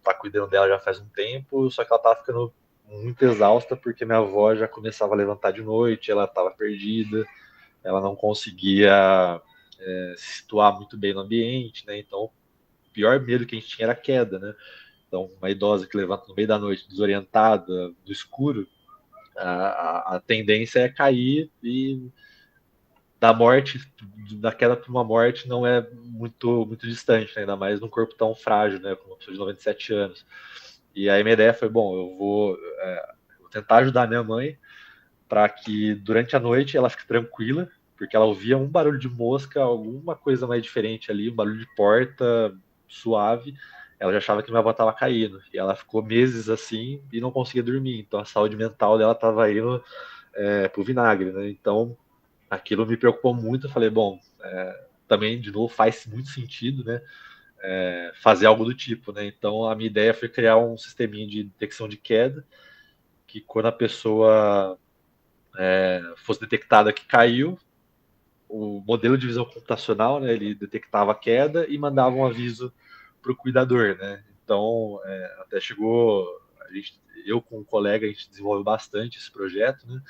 tá cuidando dela já faz um tempo, só que ela tava ficando muito exausta porque minha avó já começava a levantar de noite, ela estava perdida, ela não conseguia se situar muito bem no ambiente, né? Então, o pior medo que a gente tinha era a queda, né? Então, uma idosa que levanta no meio da noite desorientada, no escuro, a tendência é cair e da morte, da queda para uma morte não é muito distante, né? Ainda mais num corpo tão frágil, né? Como uma pessoa de 97 anos. E aí minha ideia foi, bom, vou tentar ajudar minha mãe para que durante a noite ela fique tranquila, porque ela ouvia um barulho de mosca, alguma coisa mais diferente ali, um barulho de porta suave, ela já achava que minha avó estava caindo. E ela ficou meses assim e não conseguia dormir. Então a saúde mental dela estava indo pro vinagre, né? Então aquilo me preocupou muito. Eu falei, bom, também, de novo, faz muito sentido, né? Fazer algo do tipo, né? Então a minha ideia foi criar um sisteminha de detecção de queda, que quando a pessoa fosse detectada que caiu, o modelo de visão computacional, né, ele detectava a queda e mandava um aviso para o cuidador, né? Então, até chegou, eu com um colega, a gente desenvolveu bastante esse projeto, né?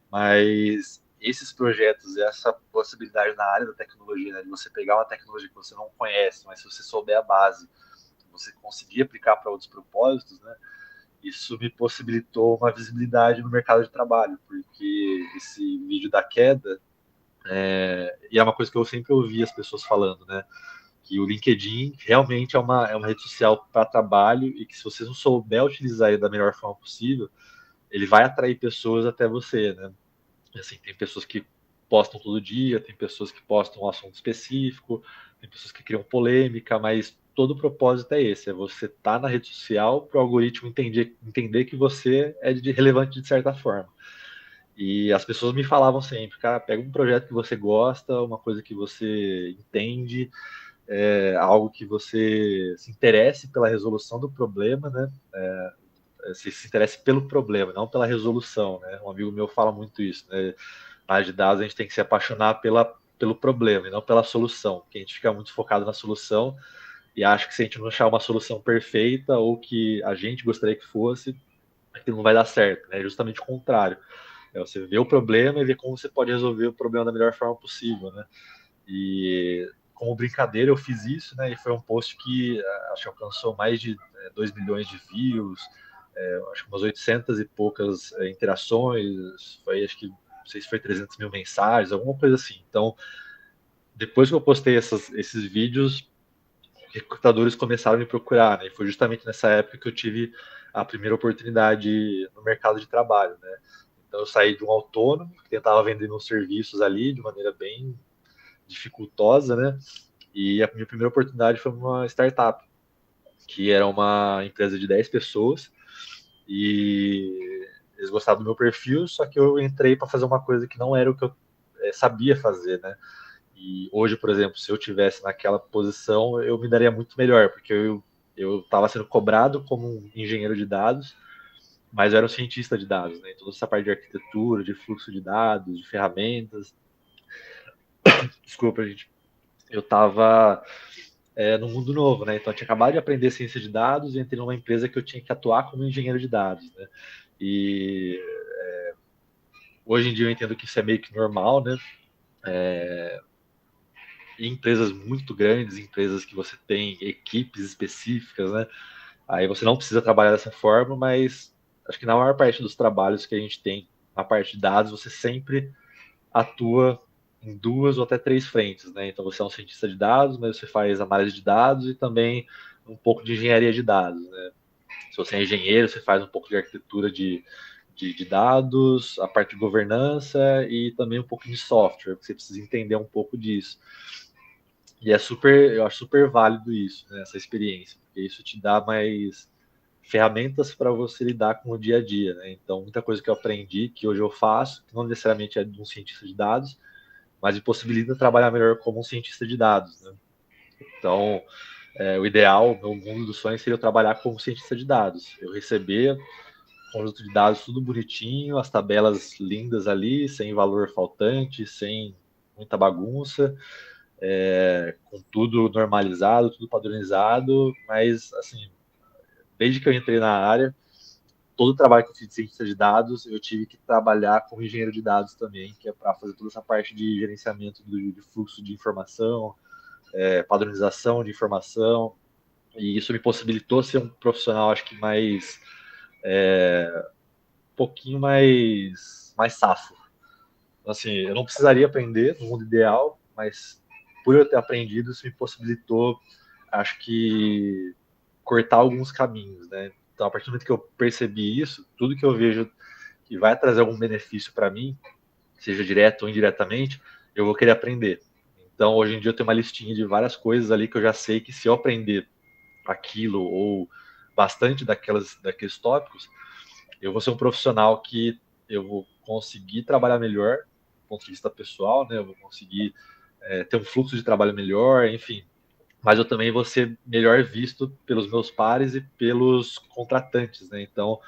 Mas esses projetos, essa possibilidade na área da tecnologia, né, de você pegar uma tecnologia que você não conhece, mas se você souber a base, você conseguir aplicar para outros propósitos, né? Isso me possibilitou uma visibilidade no mercado de trabalho, porque esse vídeo da queda e é uma coisa que eu sempre ouvi as pessoas falando, né? Que o LinkedIn realmente é uma rede social para trabalho e que se você não souber utilizar ele da melhor forma possível, ele vai atrair pessoas até você, né? Assim, tem pessoas que postam todo dia, tem pessoas que postam um assunto específico, tem pessoas que criam polêmica, mas todo o propósito é esse, é você estar na rede social para o algoritmo entender que você é relevante de certa forma. E as pessoas me falavam sempre, cara, pega um projeto que você gosta, uma coisa que você entende, algo que você se interesse pela resolução do problema, né? Se interesse pelo problema, não pela resolução, né? Um amigo meu fala muito isso, né? Na área de dados a gente tem que se apaixonar pelo problema e não pela solução, porque a gente fica muito focado na solução e acha que se a gente não achar uma solução perfeita ou que a gente gostaria que fosse, aquilo não vai dar certo, né? É justamente o contrário. É você ver o problema e ver como você pode resolver o problema da melhor forma possível, né? E como brincadeira eu fiz isso, né? E foi um post que acho que alcançou mais de 2 milhões de views, acho que umas 800 e poucas interações, foi acho que não sei se foi 300 mil mensagens, alguma coisa assim. Então, depois que eu postei esses vídeos, recrutadores começaram a me procurar, né? E foi justamente nessa época que eu tive a primeira oportunidade no mercado de trabalho, né? Então eu saí de um autônomo que tentava vender meus serviços ali de maneira bem dificultosa, né? E a minha primeira oportunidade foi uma startup, que era uma empresa de 10 pessoas e eles gostavam do meu perfil, só que eu entrei para fazer uma coisa que não era o que eu sabia fazer, né? E hoje, por exemplo, se eu tivesse naquela posição, eu me daria muito melhor, porque eu estava sendo cobrado como um engenheiro de dados, mas eu era um cientista de dados, né? Toda essa parte de arquitetura, de fluxo de dados, de ferramentas. Desculpa, gente. Eu estava no mundo novo, né? Então eu tinha acabado de aprender ciência de dados e entrei numa empresa que eu tinha que atuar como engenheiro de dados, né? E hoje em dia eu entendo que isso é meio que normal, né? Em empresas muito grandes, empresas que você tem equipes específicas, né? Aí você não precisa trabalhar dessa forma, mas acho que na maior parte dos trabalhos que a gente tem, na parte de dados, você sempre atua em duas ou até três frentes, né? Então você é um cientista de dados, mas você faz análise de dados e também um pouco de engenharia de dados, né? Se você é engenheiro, você faz um pouco de arquitetura de dados, a parte de governança e também um pouco de software, você precisa entender um pouco disso. E eu acho super válido isso, né, essa experiência, porque isso te dá mais ferramentas para você lidar com o dia a dia, né? Então, muita coisa que eu aprendi, que hoje eu faço, que não necessariamente é de um cientista de dados, mas me possibilita trabalhar melhor como um cientista de dados, né? Então, o ideal, o meu mundo dos sonhos seria eu trabalhar como cientista de dados. Eu receber conjunto de dados tudo bonitinho, as tabelas lindas ali, sem valor faltante, sem muita bagunça, com tudo normalizado, tudo padronizado, mas assim, desde que eu entrei na área, todo o trabalho que eu fiz de cientista de dados, eu tive que trabalhar como engenheiro de dados também, que é para fazer toda essa parte de gerenciamento de fluxo de informação, padronização de informação, E isso me possibilitou ser um profissional, acho que mais um pouquinho mais safo. Então, assim, eu não precisaria aprender no mundo ideal, mas por eu ter aprendido, isso me possibilitou, acho que, cortar alguns caminhos, né? Então, a partir do momento que eu percebi isso, tudo que eu vejo que vai trazer algum benefício para mim, seja direto ou indiretamente, eu vou querer aprender. Então, hoje em dia, eu tenho uma listinha de várias coisas ali que eu já sei que se eu aprender aquilo ou bastante daqueles tópicos, eu vou ser um profissional que eu vou conseguir trabalhar melhor do ponto de vista pessoal, né? Eu vou conseguir ter um fluxo de trabalho melhor, enfim. Mas eu também vou ser melhor visto pelos meus pares e pelos contratantes, né? Então,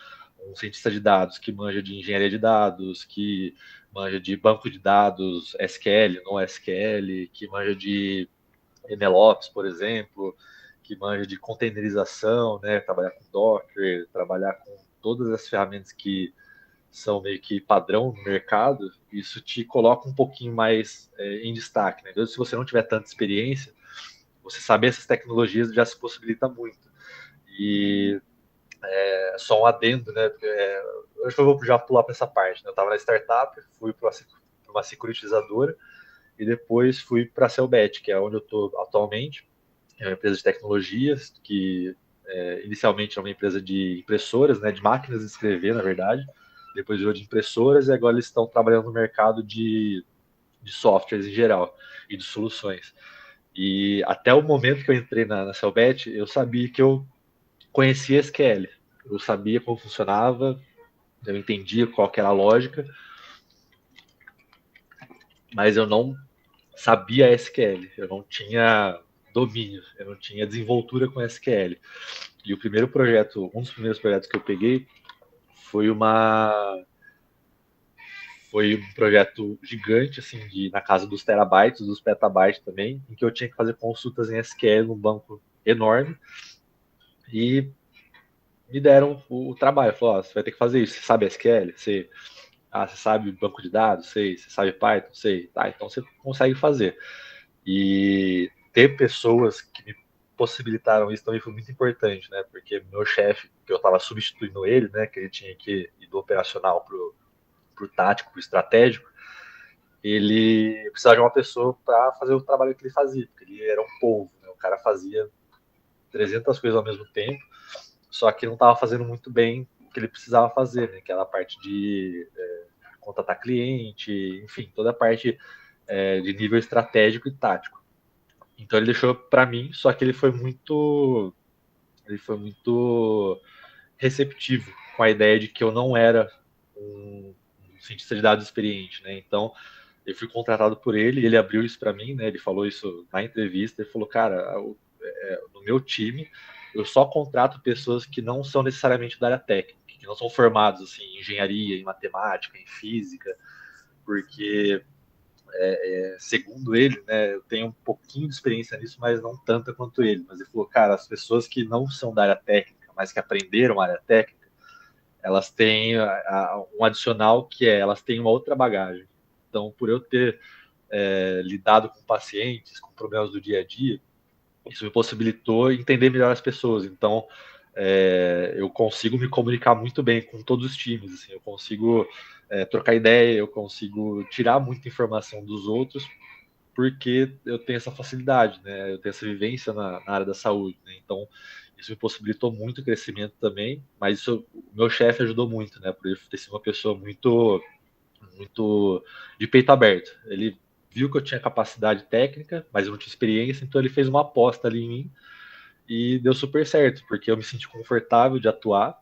um cientista de dados que manja de engenharia de dados, que manja de banco de dados SQL, não SQL, que manja de MLOps, por exemplo, que manja de containerização, né? Trabalhar com Docker, trabalhar com todas as ferramentas que são meio que padrão no mercado, isso te coloca um pouquinho mais em destaque, né? Então, se você não tiver tanta experiência, você saber essas tecnologias já se possibilita muito. E só um adendo, né? Acho que eu vou já pular para essa parte. Né? Eu estava na startup, fui para uma securitizadora e depois fui para a Cellbet, que é onde eu estou atualmente. É uma empresa de tecnologias que inicialmente era uma empresa de impressoras, né? De máquinas de escrever, na verdade. Depois virou de impressoras e agora eles estão trabalhando no mercado de softwares em geral e de soluções. E até o momento que eu entrei na Cellbet, eu sabia que eu conhecia SQL. Eu sabia como funcionava, eu entendia qual que era a lógica, mas eu não sabia SQL. Eu não tinha domínio, eu não tinha desenvoltura com SQL. E o primeiro projeto, um dos primeiros projetos que eu peguei foi foi um projeto gigante, assim, na casa dos terabytes, dos petabytes também, em que eu tinha que fazer consultas em SQL num banco enorme. E me deram o trabalho. Falou, você vai ter que fazer isso. Você sabe SQL? Você sabe banco de dados? Sei. Você sabe Python? Sei. Tá, então você consegue fazer. E ter pessoas que me possibilitaram isso também foi muito importante, né? Porque meu chefe, que eu estava substituindo ele, né? Que ele tinha que ir do operacional pro tático, pro estratégico, ele precisava de uma pessoa para fazer o trabalho que ele fazia, porque ele era um polvo, né? O cara fazia 300 coisas ao mesmo tempo, só que não estava fazendo muito bem o que ele precisava fazer, né? Aquela parte de contatar cliente, enfim, toda a parte de nível estratégico e tático. Então ele deixou para mim, só que ele foi muito receptivo com a ideia de que eu não era um cientista de dados experiente, né? Então eu fui contratado por ele e ele abriu isso para mim, né? Ele falou isso na entrevista, ele falou, cara, no meu time eu só contrato pessoas que não são necessariamente da área técnica, que não são formados assim, em engenharia, em matemática, em física, porque segundo ele, né, eu tenho um pouquinho de experiência nisso, mas não tanta quanto ele. Mas ele falou, cara, as pessoas que não são da área técnica, mas que aprenderam a área técnica, elas têm um adicional que elas têm uma outra bagagem. Então, por eu ter lidado com pacientes, com problemas do dia a dia, isso me possibilitou entender melhor as pessoas. Então, eu consigo me comunicar muito bem com todos os times. Assim, eu consigo trocar ideia, eu consigo tirar muita informação dos outros, porque eu tenho essa facilidade, né? Eu tenho essa vivência na área da saúde, né? Então, isso me possibilitou muito crescimento também, mas isso, o meu chefe ajudou muito, né? Por ele ter sido uma pessoa muito de peito aberto. Ele viu que eu tinha capacidade técnica, mas eu não tinha experiência, então ele fez uma aposta ali em mim e deu super certo, porque eu me senti confortável de atuar.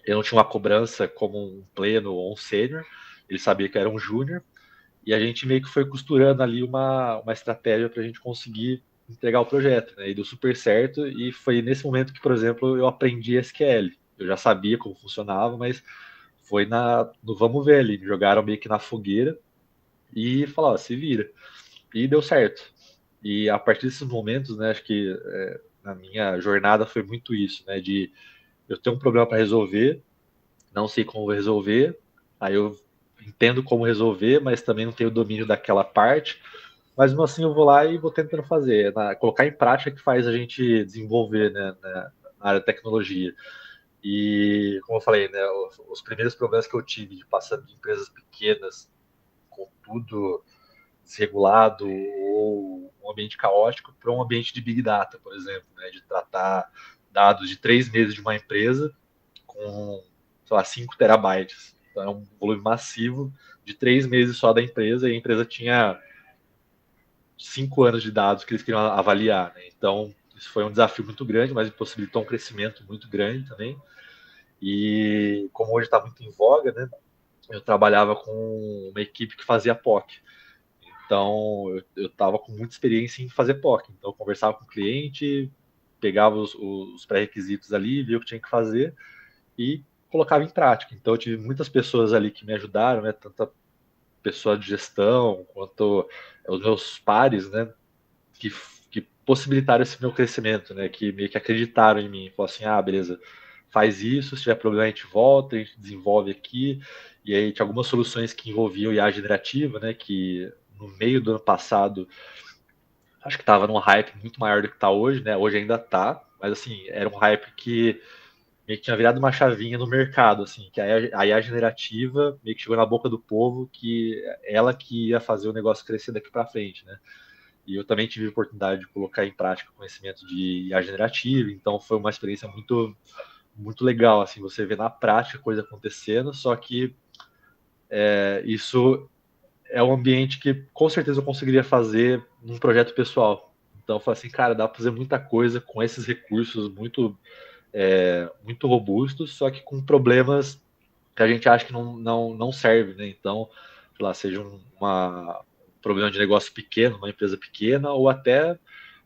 Eu não tinha uma cobrança como um pleno ou um sênior, ele sabia que eu era um júnior, e a gente meio que foi costurando ali uma estratégia para a gente conseguir entregar o projeto, né? E deu super certo, e foi nesse momento que, por exemplo, eu aprendi SQL. Eu já sabia como funcionava, mas foi no vamos ver ali, me jogaram meio que na fogueira e falaram, se vira. E deu certo. E a partir desses momentos, né, acho que na minha jornada foi muito isso, né, de eu ter um problema para resolver, não sei como resolver, aí eu entendo como resolver, mas também não tenho domínio daquela parte, mas mesmo assim eu vou lá e vou tentando fazer, colocar em prática que faz a gente desenvolver, né, na área de tecnologia. E, como eu falei, né, os primeiros problemas que eu tive de passar de empresas pequenas com tudo desregulado ou um ambiente caótico para um ambiente de Big Data, por exemplo, né, de tratar dados de 3 meses de uma empresa com, sei lá, 5 terabytes. Então é um volume massivo de 3 meses só da empresa, e a empresa tinha 5 anos de dados que eles queriam avaliar. Né? Então, isso foi um desafio muito grande, mas possibilitou um crescimento muito grande também. E como hoje está muito em voga, né, eu trabalhava com uma equipe que fazia POC. Então, eu estava com muita experiência em fazer POC. Então, eu conversava com o cliente, pegava os pré-requisitos ali, via o que tinha que fazer e colocava em prática. Então, eu tive muitas pessoas ali que me ajudaram, né? Tanto a pessoa de gestão quanto os meus pares, né? Que, que possibilitaram esse meu crescimento, né? Que meio que acreditaram em mim. Falaram assim, beleza, faz isso, se tiver problema a gente volta, a gente desenvolve aqui. E aí tinha algumas soluções que envolviam IA generativa, né? Que no meio do ano passado, acho que estava num hype muito maior do que está hoje, né? Hoje ainda está, mas assim, era um hype que meio que tinha virado uma chavinha no mercado, assim, que a IA generativa meio que chegou na boca do povo, que ela que ia fazer o negócio crescer daqui para frente, né? E eu também tive a oportunidade de colocar em prática conhecimento de IA generativa, então foi uma experiência muito, muito legal, assim, você vê na prática a coisa acontecendo, só que isso é um ambiente que com certeza eu conseguiria fazer num projeto pessoal. Então eu falei assim, cara, dá para fazer muita coisa com esses recursos muito robustos, só que com problemas que a gente acha que não serve, né? Então, sei lá, seja um problema de negócio pequeno, uma empresa pequena, ou até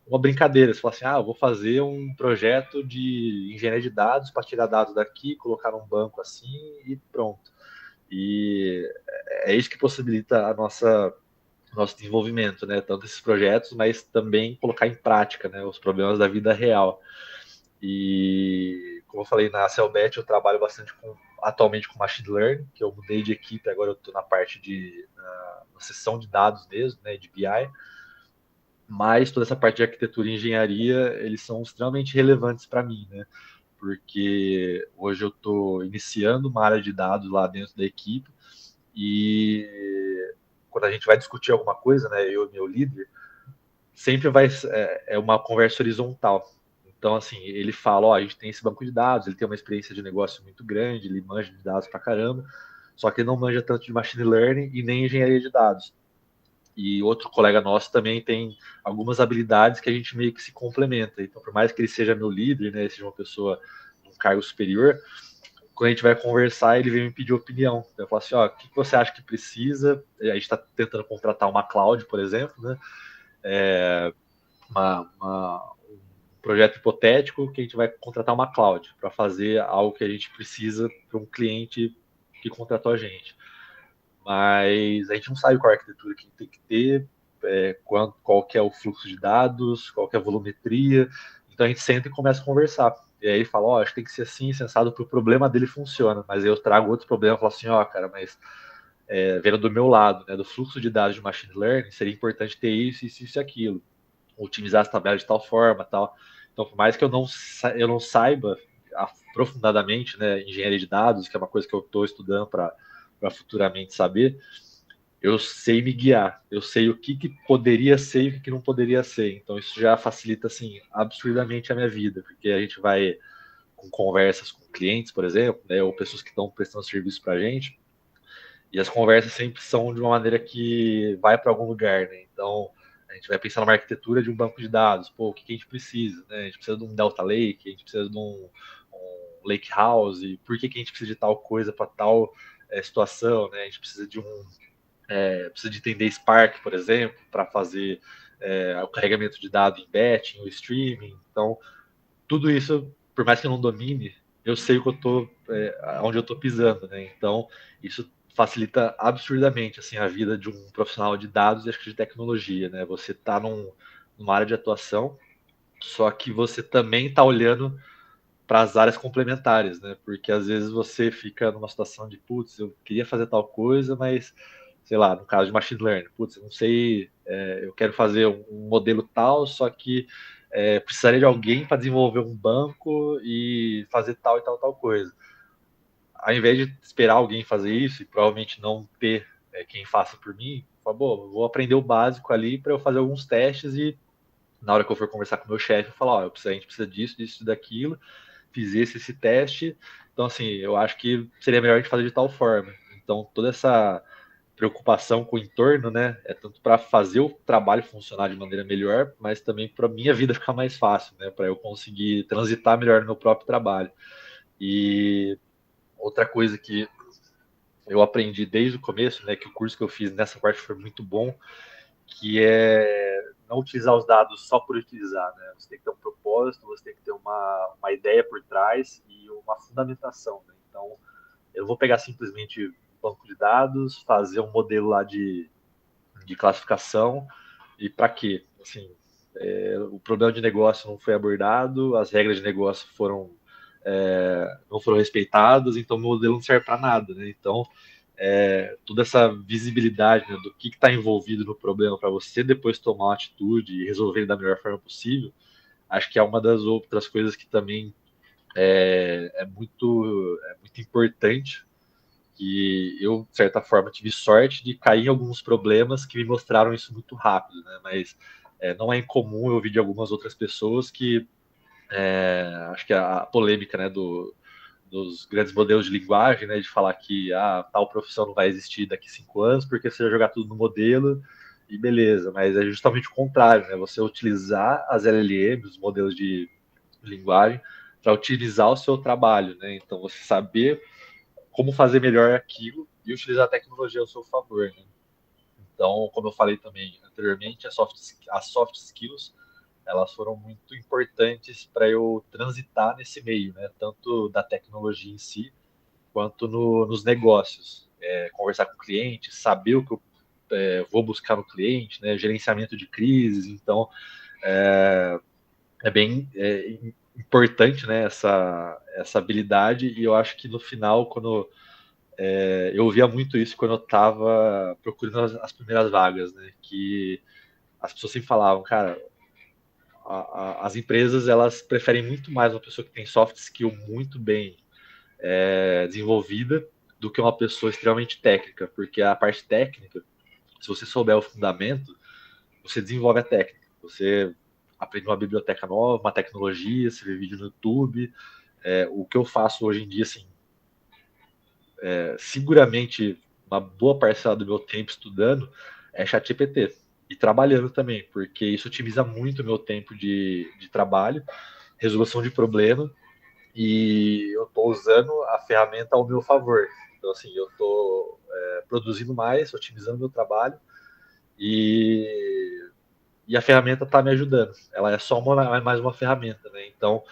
uma brincadeira. Você fala assim, eu vou fazer um projeto de engenharia de dados para tirar dados daqui, colocar num banco assim e pronto. E é isso que possibilita nosso desenvolvimento, né? Tanto esses projetos, mas também colocar em prática, né? Os problemas da vida real. E como eu falei, na Celbet eu trabalho bastante atualmente com Machine Learning, que eu mudei de equipe, agora eu estou na parte na seção de dados mesmo, né, de BI, mas toda essa parte de arquitetura e engenharia, eles são extremamente relevantes para mim, né, porque hoje eu estou iniciando uma área de dados lá dentro da equipe, e quando a gente vai discutir alguma coisa, né, eu e meu líder, sempre é uma conversa horizontal. Então, assim, ele fala, a gente tem esse banco de dados, ele tem uma experiência de negócio muito grande, ele manja de dados pra caramba, só que ele não manja tanto de machine learning e nem engenharia de dados. E outro colega nosso também tem algumas habilidades que a gente meio que se complementa. Então, por mais que ele seja meu líder, né, seja uma pessoa de um cargo superior, quando a gente vai conversar, ele vem me pedir opinião. Então, eu falo assim, o que você acha que precisa? A gente está tentando contratar uma cloud, por exemplo, né? Um projeto hipotético que a gente vai contratar uma cloud para fazer algo que a gente precisa para um cliente que contratou a gente. Mas a gente não sabe qual é a arquitetura que tem que ter, qual que é o fluxo de dados, qual que é a volumetria. Então a gente senta e começa a conversar. E aí fala, acho que tem que ser assim, sensado, para o problema dele funciona. Mas eu trago outro problema e falo assim, cara, mas vendo do meu lado, né, do fluxo de dados de machine learning, seria importante ter isso, isso, isso e aquilo. Otimizar as tabelas de tal forma, tal. Então, por mais que eu não saiba aprofundadamente, né, engenharia de dados, que é uma coisa que eu estou estudando para futuramente saber, eu sei me guiar, eu sei o que poderia ser e o que não poderia ser. Então, isso já facilita, assim, absurdamente a minha vida, porque a gente vai com conversas com clientes, por exemplo, né, ou pessoas que estão prestando serviço para a gente, e as conversas sempre são de uma maneira que vai para algum lugar, né? Então, a gente vai pensar numa arquitetura de um banco de dados. Pô, o que a gente precisa? Né? A gente precisa de um Delta Lake, a gente precisa de um Lake House, por que a gente precisa de tal coisa para tal situação, né? A gente precisa precisa de entender Spark, por exemplo, para fazer o carregamento de dados em batching, o streaming. Então, tudo isso, por mais que eu não domine, eu sei o que eu tô, onde eu estou pisando, né? Então, isso facilita absurdamente assim a vida de um profissional de dados e acho que de tecnologia, né? Você está numa área de atuação, só que você também está olhando para as áreas complementares, né? Porque às vezes você fica numa situação de, putz, eu queria fazer tal coisa, mas sei lá, no caso de machine learning, putz, eu não sei, eu quero fazer um modelo tal, só que precisaria de alguém para desenvolver um banco e fazer tal e tal, tal coisa. Ao invés de esperar alguém fazer isso e provavelmente não ter quem faça por mim, vou aprender o básico ali para eu fazer alguns testes e na hora que eu for conversar com o meu chefe, eu falar, ó, a gente precisa disso, disso, daquilo, fiz esse teste, então assim, eu acho que seria melhor a gente fazer de tal forma. Então toda essa preocupação com o entorno, né, é tanto para fazer o trabalho funcionar de maneira melhor, mas também para minha vida ficar mais fácil, né, para eu conseguir transitar melhor no meu próprio trabalho. E outra coisa que eu aprendi desde o começo, né, que o curso que eu fiz nessa parte foi muito bom, que é não utilizar os dados só por utilizar, né? Você tem que ter um propósito, você tem que ter uma ideia por trás e uma fundamentação, né? Então, eu vou pegar simplesmente um banco de dados, fazer um modelo lá de classificação e para quê? Assim, o problema de negócio não foi abordado, as regras de negócio não foram respeitadas, então o modelo não serve para nada, né? Então, toda essa visibilidade, né, do que está envolvido no problema para você depois tomar uma atitude e resolver da melhor forma possível, acho que é uma das outras coisas que também é muito importante, que eu, de certa forma, tive sorte de cair em alguns problemas que me mostraram isso muito rápido, né? Mas não é incomum eu ouvir de algumas outras pessoas que acho que a polêmica, né, dos grandes modelos de linguagem, né, de falar que tal profissão não vai existir daqui 5 anos porque você vai jogar tudo no modelo e beleza, mas é justamente o contrário, né, você utilizar as LLMs, os modelos de linguagem, para utilizar o seu trabalho, né, então você saber como fazer melhor aquilo e utilizar a tecnologia ao seu favor, né? Então, como eu falei também anteriormente, as soft skills elas foram muito importantes para eu transitar nesse meio, né? Tanto da tecnologia em si, quanto nos negócios. Conversar com o cliente, saber o que eu vou buscar no cliente, né? Gerenciamento de crises. Então, é bem importante, né? Essa habilidade. E eu acho que no final, quando eu ouvia muito isso quando eu estava procurando as primeiras vagas, né? Que as pessoas sempre falavam, cara, as empresas elas preferem muito mais uma pessoa que tem soft skill muito bem desenvolvida do que uma pessoa extremamente técnica, porque a parte técnica, se você souber o fundamento, você desenvolve a técnica, você aprende uma biblioteca nova, uma tecnologia, você vê vídeo no YouTube. O que eu faço hoje em dia, assim, seguramente uma boa parcela do meu tempo estudando é ChatGPT e trabalhando também, porque isso otimiza muito o meu tempo de trabalho, resolução de problema, e eu estou usando a ferramenta ao meu favor. Então, assim, eu estou produzindo mais, otimizando meu trabalho e a ferramenta está me ajudando. Ela é só mais uma ferramenta, né? Então,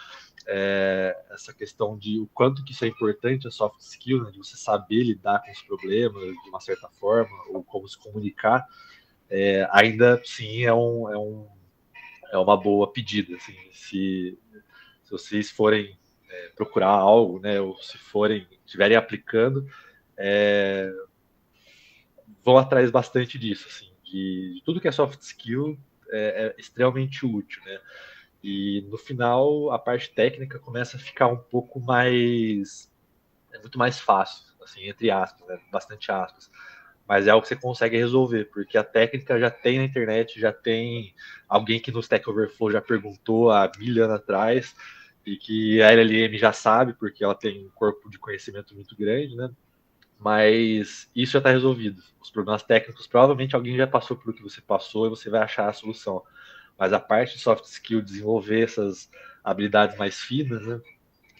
essa questão de o quanto que isso é importante, a soft skill, né, de você saber lidar com os problemas de uma certa forma, ou como se comunicar, ainda assim é uma boa pedida. Assim, se vocês forem procurar algo, né, ou se estiverem aplicando, vão atrás bastante disso, assim, de tudo que é soft skill é extremamente útil, né? E no final a parte técnica começa a ficar um pouco mais muito mais fácil, assim, entre aspas, né? Bastante aspas. Mas é algo que você consegue resolver, porque a técnica já tem na internet, já tem alguém que no Stack Overflow já perguntou há 1.000 anos atrás, e que a LLM já sabe, porque ela tem um corpo de conhecimento muito grande, né? Mas isso já está resolvido. Os problemas técnicos, provavelmente alguém já passou por o que você passou e você vai achar a solução. Mas a parte de soft skill, desenvolver essas habilidades mais finas, né?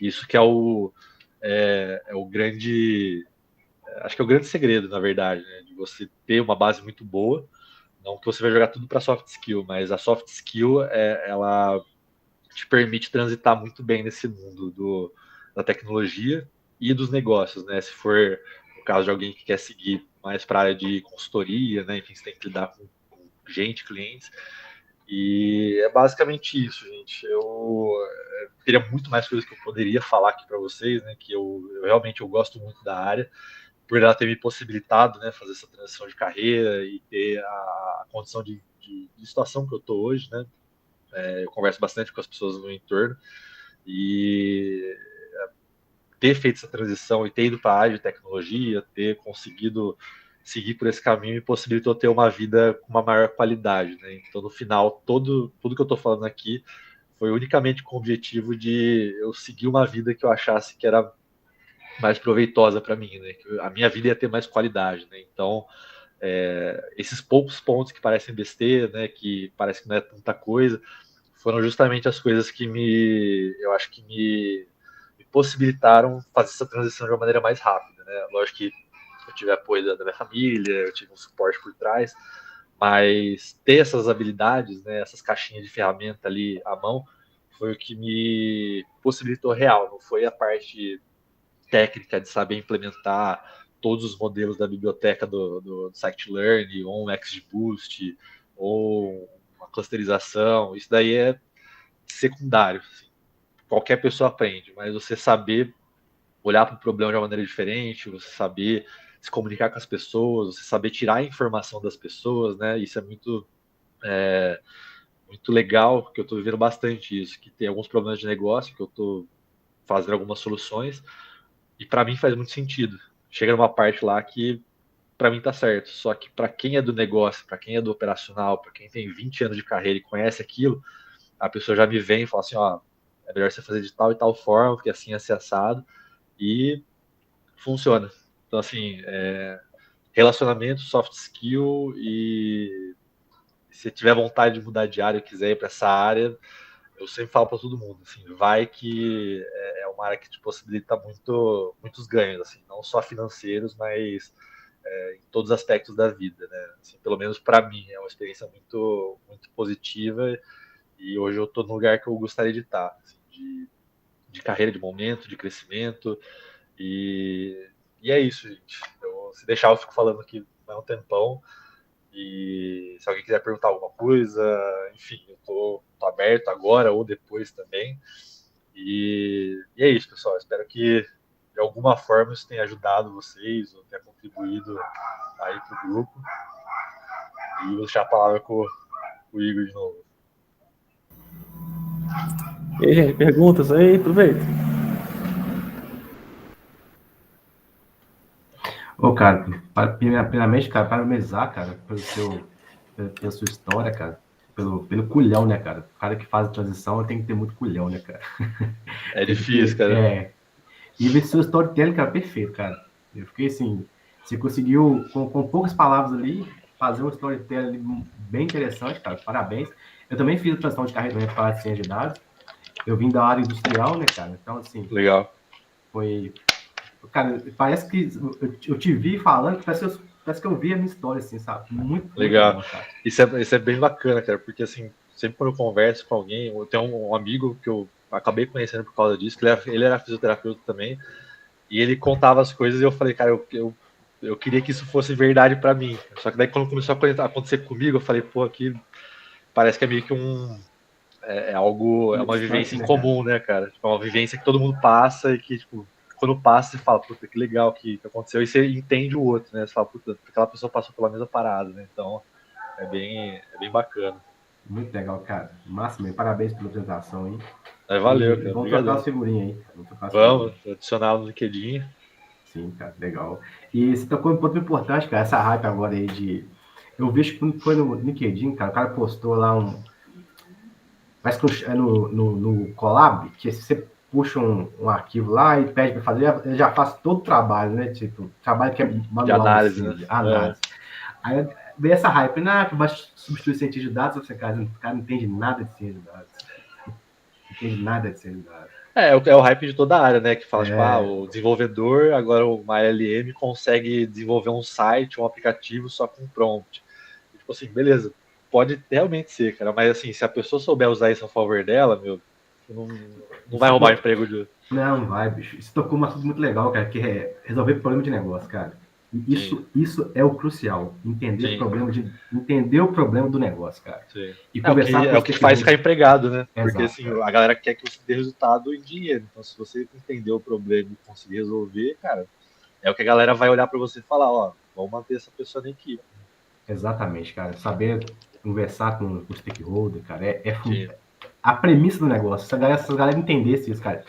Isso que é o grande, acho que é o grande segredo, na verdade, né? De você ter uma base muito boa, não que você vai jogar tudo para soft skill, mas a soft skill ela te permite transitar muito bem nesse mundo da tecnologia e dos negócios, né? Se for o caso de alguém que quer seguir mais para a área de consultoria, né? Enfim, você tem que lidar com gente, clientes. E é basicamente isso, gente. Eu teria muito mais coisas que eu poderia falar aqui para vocês, né? Que eu realmente gosto muito da área, por ela ter me possibilitado, né, fazer essa transição de carreira e ter a condição de situação que eu tô hoje, né? Eu converso bastante com as pessoas no entorno e ter feito essa transição e ter ido para a área de tecnologia, ter conseguido seguir por esse caminho me possibilitou ter uma vida com uma maior qualidade, né? Então, no final, tudo que eu estou falando aqui foi unicamente com o objetivo de eu seguir uma vida que eu achasse que era mais proveitosa para mim, né? Que a minha vida ia ter mais qualidade, né? Então, esses poucos pontos que parecem besteira, né? Que parece que não é tanta coisa, foram justamente as coisas que eu acho que me possibilitaram fazer essa transição de uma maneira mais rápida, né? Lógico que eu tive apoio da minha família, eu tive um suporte por trás, mas ter essas habilidades, né, essas caixinhas de ferramenta ali à mão, foi o que me possibilitou real, não foi a parte técnica de saber implementar todos os modelos da biblioteca do Scikit-learn, ou um XGBoost, ou uma clusterização, isso daí é secundário, assim. Qualquer pessoa aprende, mas você saber olhar para o problema de uma maneira diferente, você saber se comunicar com as pessoas, você saber tirar a informação das pessoas, né? Isso é muito legal, que eu estou vivendo bastante isso, que tem alguns problemas de negócio, que eu estou fazendo algumas soluções, e para mim faz muito sentido. Chega numa parte lá que para mim tá certo, só que para quem é do negócio, para quem é do operacional, para quem tem 20 anos de carreira e conhece aquilo, a pessoa já me vem e fala assim, ó, é melhor você fazer de tal e tal forma, porque assim é ser assado, e funciona. Então, assim, relacionamento, soft skill, e se tiver vontade de mudar de área e quiser ir para essa área, eu sempre falo para todo mundo, assim, vai que é uma área que te possibilita muitos ganhos, assim, não só financeiros, mas em todos os aspectos da vida, né? Assim, pelo menos para mim, é uma experiência muito, muito positiva, e hoje eu estou no lugar que eu gostaria de estar, assim, de carreira, de momento, de crescimento, e é isso, gente. Se deixar, eu fico falando aqui mais um tempão. E se alguém quiser perguntar alguma coisa, enfim, eu tô aberto agora ou depois também. E é isso, pessoal. Espero que de alguma forma isso tenha ajudado vocês ou tenha contribuído aí pro grupo. E vou deixar a palavra com o Igor de novo. E aí, gente, perguntas aí? Aproveita. Ô, cara, primeiramente, cara, parabenizar, cara, pela sua história, cara, pelo culhão, né, cara? O cara que faz a transição tem que ter muito culhão, né, cara? É difícil, cara. E ver seu storytelling, cara, perfeito, cara. Eu fiquei assim, você conseguiu, com poucas palavras ali, fazer um storytelling bem interessante, cara, parabéns. Eu também fiz a transição de carreira para a área de ciência de dados. Eu vim da área industrial, né, cara? Então, assim... Legal. Foi... Cara, parece que eu te vi falando, parece que eu vi a minha história, assim, sabe? Muito legal. Cara. Isso é bem bacana, cara, porque, assim, sempre quando eu converso com alguém, eu tenho um amigo que eu acabei conhecendo por causa disso, que ele era fisioterapeuta também, e ele contava as coisas e eu falei, cara, eu queria que isso fosse verdade para mim. Só que daí quando começou a acontecer comigo, eu falei, pô, aqui parece que é meio que é uma vivência em comum, né, cara? Tipo, é uma vivência que todo mundo passa e que, tipo, quando passa, você fala, puta, que legal que aconteceu, e você entende o outro, né? Você fala, puta, aquela pessoa passou pela mesma parada, né? Então, é bem bacana. Muito legal, cara. Máximo, parabéns pela apresentação, hein? Valeu, cara. Vamos trocar as figurinhas aí. Vamos adicionar no LinkedIn. Sim, cara, legal. E você tocou um ponto importante, cara, essa hype agora aí de... Eu vejo que quando foi no LinkedIn, cara, o cara postou lá parece que é no Colab, que você puxa um arquivo lá e pede para fazer, ele já faz todo o trabalho, né? Tipo, trabalho que é manual. De análise, assim, né? Análise. Aí veio essa hype, que vai substituir cientista de dados, você, cara não entende nada de ciência de dados. Não entende nada de ciência de dados. É o hype de toda a área, né? Que fala, tipo, o desenvolvedor, agora uma LLM consegue desenvolver um site, um aplicativo só com prompt. E, tipo assim, beleza, pode realmente ser, cara, mas assim, se a pessoa souber usar isso a favor dela, meu, não vai roubar emprego de... Não vai, bicho. Isso tocou um assunto muito legal, cara, que é resolver problema de negócio, cara. Isso é o crucial. Entender o problema do negócio, cara. Sim. E conversar é o que faz ficar empregado, né? Exato, porque assim, a galera quer que você dê resultado em dinheiro. Então, se você entender o problema e conseguir resolver, cara, é o que a galera vai olhar para você e falar, ó, vamos manter essa pessoa na equipe. Exatamente, cara. Saber conversar com o stakeholder, cara, Sim. a premissa do negócio. Se a galera entendesse isso, cara,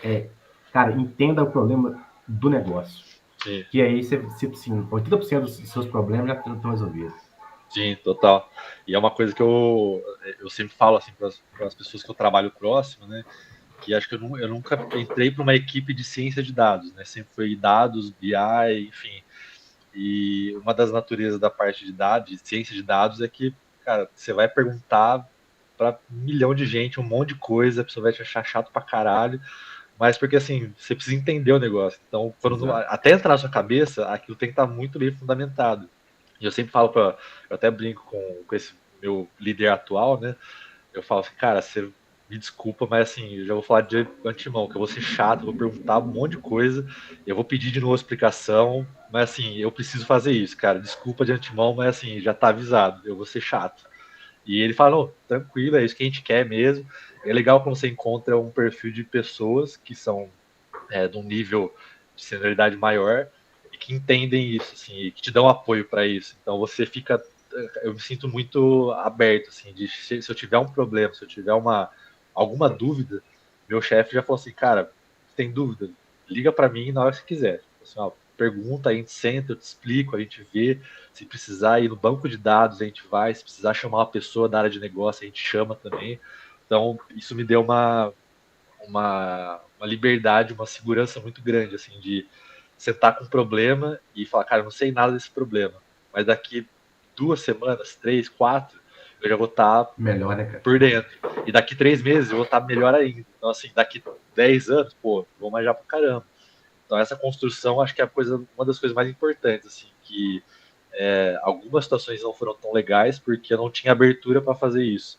entenda o problema do negócio. Sim. Que aí, assim, 80% dos seus problemas já estão resolvidos. Sim, total. E é uma coisa que eu sempre falo assim para as pessoas que eu trabalho próximo, né? Que acho que eu nunca entrei para uma equipe de ciência de dados, né? Sempre foi dados, BI, enfim. E uma das naturezas da parte de dados, de ciência de dados, é que, cara, você vai perguntar para 1 milhão de gente um monte de coisa, a pessoa vai te achar chato pra caralho, mas porque assim, você precisa entender o negócio. Então, até entrar na sua cabeça, aquilo tem que estar muito bem fundamentado. E eu sempre falo eu até brinco com esse meu líder atual, né? Eu falo assim, cara, você me desculpa, mas assim, eu já vou falar de antemão, que eu vou ser chato, vou perguntar um monte de coisa, eu vou pedir de novo explicação, mas assim, eu preciso fazer isso, cara. Desculpa de antemão, mas assim, já tá avisado, eu vou ser chato. E ele fala, não, tranquilo, é isso que a gente quer mesmo. É legal quando você encontra um perfil de pessoas que são de um nível de senioridade maior e que entendem isso, assim, e que te dão apoio para isso. Então você fica, eu me sinto muito aberto, assim, de se eu tiver um problema, se eu tiver alguma dúvida, meu chefe já falou assim, cara, tem dúvida, liga para mim na hora que você quiser. Assim, ó, pergunta, a gente senta, eu te explico, a gente vê. Se precisar ir no banco de dados, a gente vai. Se precisar chamar uma pessoa da área de negócio, a gente chama também. Então, isso me deu uma liberdade, uma segurança muito grande, assim, de sentar com um problema e falar, cara, eu não sei nada desse problema, mas daqui 2 semanas, 3, 4, eu já vou estar melhor, né, cara? por dentro. E daqui 3 meses eu vou estar melhor ainda. Então, assim, daqui 10 anos, pô, vou manjar pra caramba. Então, essa construção, acho que é uma das coisas mais importantes, assim, que algumas situações não foram tão legais porque eu não tinha abertura para fazer isso.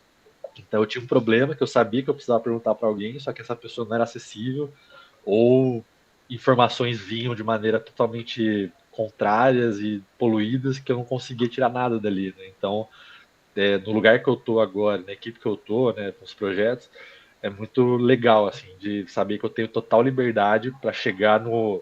Então eu tinha um problema que eu sabia que eu precisava perguntar para alguém, só que essa pessoa não era acessível, ou informações vinham de maneira totalmente contrárias e poluídas que eu não conseguia tirar nada dali, né? Então, no lugar que eu tô agora, na equipe que eu tô, né, com os projetos, é muito legal, assim, de saber que eu tenho total liberdade para chegar no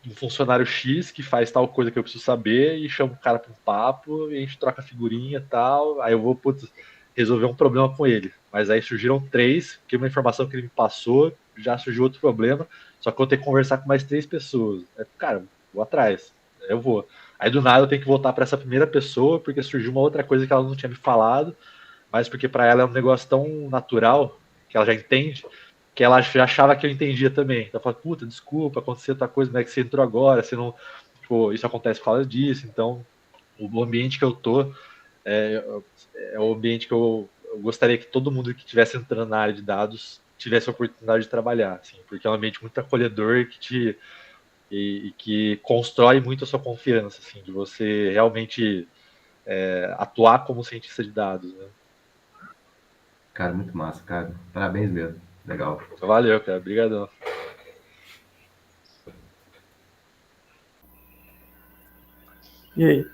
um funcionário X que faz tal coisa que eu preciso saber e chamo o cara para um papo e a gente troca figurinha e tal. Aí eu vou, putz, resolver um problema com ele. Mas aí surgiram 3, que uma informação que ele me passou, já surgiu outro problema, só que eu tenho que conversar com mais 3 pessoas. Aí, cara, vou atrás, eu vou. Aí do nada eu tenho que voltar para essa primeira pessoa, porque surgiu uma outra coisa que ela não tinha me falado, mas porque para ela é um negócio tão natural, que ela já entende, que ela já achava que eu entendia também. Então eu falo, puta, desculpa, aconteceu outra coisa, não é que você entrou agora, você não. Tipo, isso acontece por causa disso. Então, o ambiente que eu tô é, é o ambiente que eu gostaria que todo mundo que estivesse entrando na área de dados tivesse a oportunidade de trabalhar, assim, porque é um ambiente muito acolhedor e que constrói muito a sua confiança, assim, de você realmente atuar como cientista de dados, né? Cara, muito massa, cara. Parabéns mesmo. Legal. Valeu, cara. Obrigadão. E aí?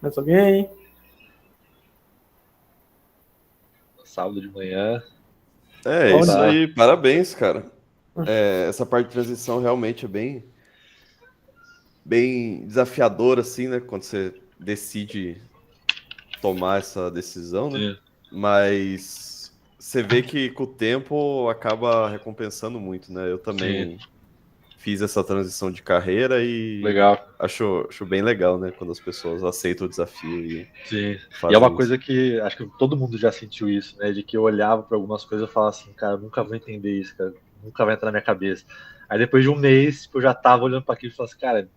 Mais alguém? Sábado de manhã. É isso Voltar. aí, parabéns, cara. Essa parte de transição realmente é bem desafiadora, assim, né? Quando você decide tomar essa decisão, né? Sim. Mas você vê que com o tempo acaba recompensando muito, né? Eu Sim. também fiz essa transição de carreira e Legal. acho bem legal, né? Quando as pessoas aceitam o desafio e Sim. E é uma fazem isso. coisa que acho que todo mundo já sentiu isso, né? De que eu olhava para algumas coisas e falava assim, cara, eu nunca vou entender isso, cara. Nunca vai entrar na minha cabeça. Aí depois de um mês, tipo, eu já tava olhando para aquilo e falava assim, cara,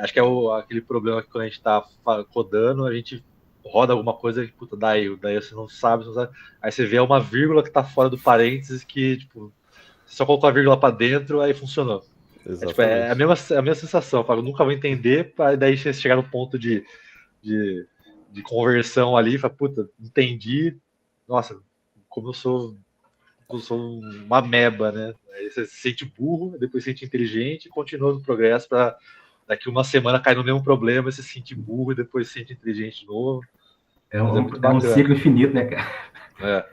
acho que é aquele problema que quando a gente tá codando, a gente roda alguma coisa e, puta, dá erro. Daí você não sabe, aí você vê uma vírgula que tá fora do parênteses que, tipo, você só colocou a vírgula para dentro, aí funcionou. É a Exatamente. mesma sensação, eu nunca vou entender, para daí você chegar no ponto de conversão ali, fala, puta, entendi, nossa, como eu sou uma meba, né? Aí você se sente burro, depois se sente inteligente e continua no progresso para daqui uma semana cair no mesmo problema, você se sente burro e depois se sente inteligente de novo. É Mas é um, muito é um bacana. ciclo infinito, né, cara? É.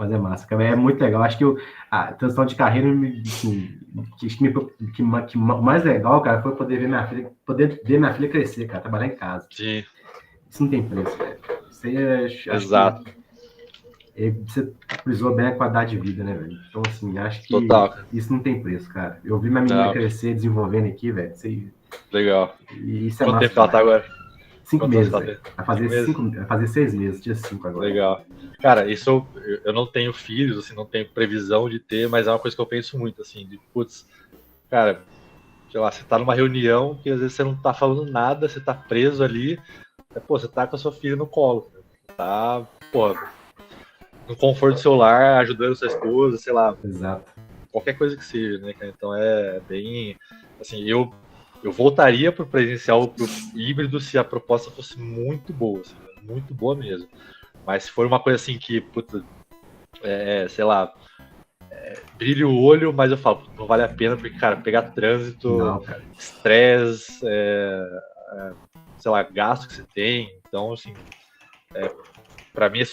Mas é massa, cara. É muito legal. Acho que a transição de carreira que mais legal, cara, foi poder ver minha filha crescer, cara, trabalhar em casa. Sim, Isso não tem preço, velho. Isso aí é, acho exato. que você frisou bem a qualidade de vida, né, velho? Então, assim, acho que Total, cara. isso não tem preço, cara. Eu vi minha menina Não. crescer, desenvolvendo aqui, velho. Legal. E isso é Quanto massa tempo ela tá demais. agora? 5 Quantos meses, anos velho. ela tem? Vai fazer 6 meses, dia 5 agora. Legal. Cara, isso eu não tenho filhos, assim, não tenho previsão de ter, mas é uma coisa que eu penso muito, assim, de putz, cara, sei lá, você tá numa reunião que às vezes você não tá falando nada, você tá preso ali, pô, você tá com a sua filha no colo, cara. Tá, pô, no conforto do seu lar, ajudando sua esposa, sei lá, Exato. qualquer coisa que seja, né, cara? Então é bem, assim, eu voltaria pro presencial, pro híbrido, se a proposta fosse muito boa, assim, muito boa mesmo. Mas se for uma coisa assim que, puta, sei lá, brilha o olho, mas eu falo, não vale a pena, porque, cara, pegar trânsito, Não, cara. estresse, sei lá, gasto que você tem. Então, assim, pra mim, a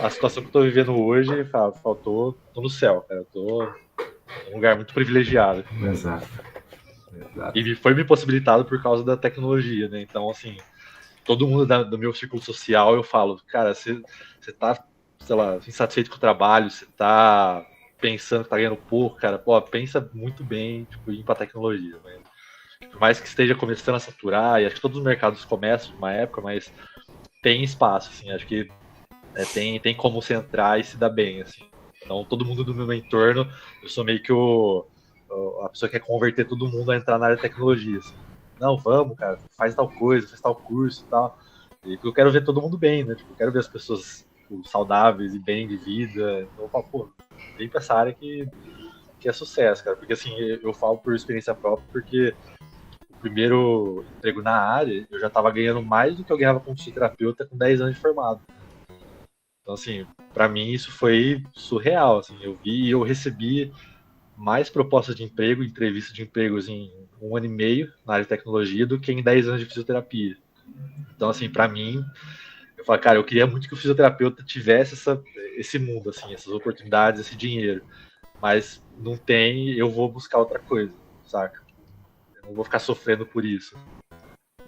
situação que eu tô vivendo hoje, faltou, tô no céu, cara. Eu tô num lugar muito privilegiado. Exato. E foi me possibilitado por causa da tecnologia, né? Então, assim, todo mundo do meu círculo social, eu falo, cara, você tá, sei lá, insatisfeito com o trabalho, você tá pensando que tá ganhando pouco, cara, pô, pensa muito bem, tipo, ir pra tecnologia, né? Por mais que esteja começando a saturar, e acho que todos os mercados começam numa época, mas tem espaço, assim, acho que tem como você entrar e se dar bem, assim. Então, todo mundo do meu entorno, eu sou meio que a pessoa que quer converter todo mundo a entrar na área de tecnologia, assim. Não, vamos, cara, faz tal coisa, faz tal curso e tal. E eu quero ver todo mundo bem, né? Tipo, eu quero ver as pessoas saudáveis e bem de vida. Então eu falo, pô, vem pra essa área que é sucesso, cara. Porque assim, eu falo por experiência própria, porque o primeiro emprego na área, eu já tava ganhando mais do que eu ganhava como fisioterapeuta com 10 anos de formado. Então, assim, pra mim isso foi surreal, assim. Eu vi e eu recebi mais propostas de emprego, entrevistas de empregos em 1 ano e meio na área de tecnologia do que em 10 anos de fisioterapia. Então, assim, pra mim, eu falo, cara, eu queria muito que o fisioterapeuta tivesse esse mundo, assim, essas oportunidades, esse dinheiro. Mas não tem, eu vou buscar outra coisa, saca? Eu não vou ficar sofrendo por isso.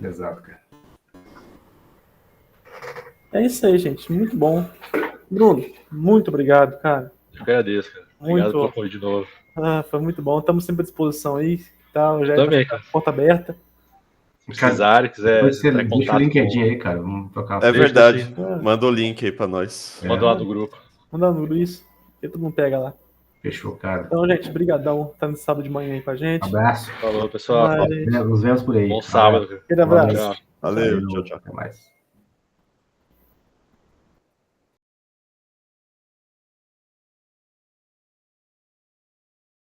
Exato, cara. É isso aí, gente. Muito bom. Bruno, muito obrigado, cara. Eu agradeço, cara. Obrigado pelo convite de novo. Foi muito bom. Estamos sempre à disposição aí. Tá, já também, tá porta aberta. Se precisar, quiser entrar em deixa o contato LinkedIn aí, cara. Vamos trocar. É verdade. Assim. Manda o link aí pra nós. Manda lá no grupo. Manda no Luiz, que todo mundo pega lá. Fechou, cara. Então, gente, brigadão. Tá no sábado de manhã aí com a gente. Abraço. Falou, pessoal. Nos vemos por aí. Bom sábado. Aquele abraço. Tchau. Valeu, tchau, tchau. Até mais.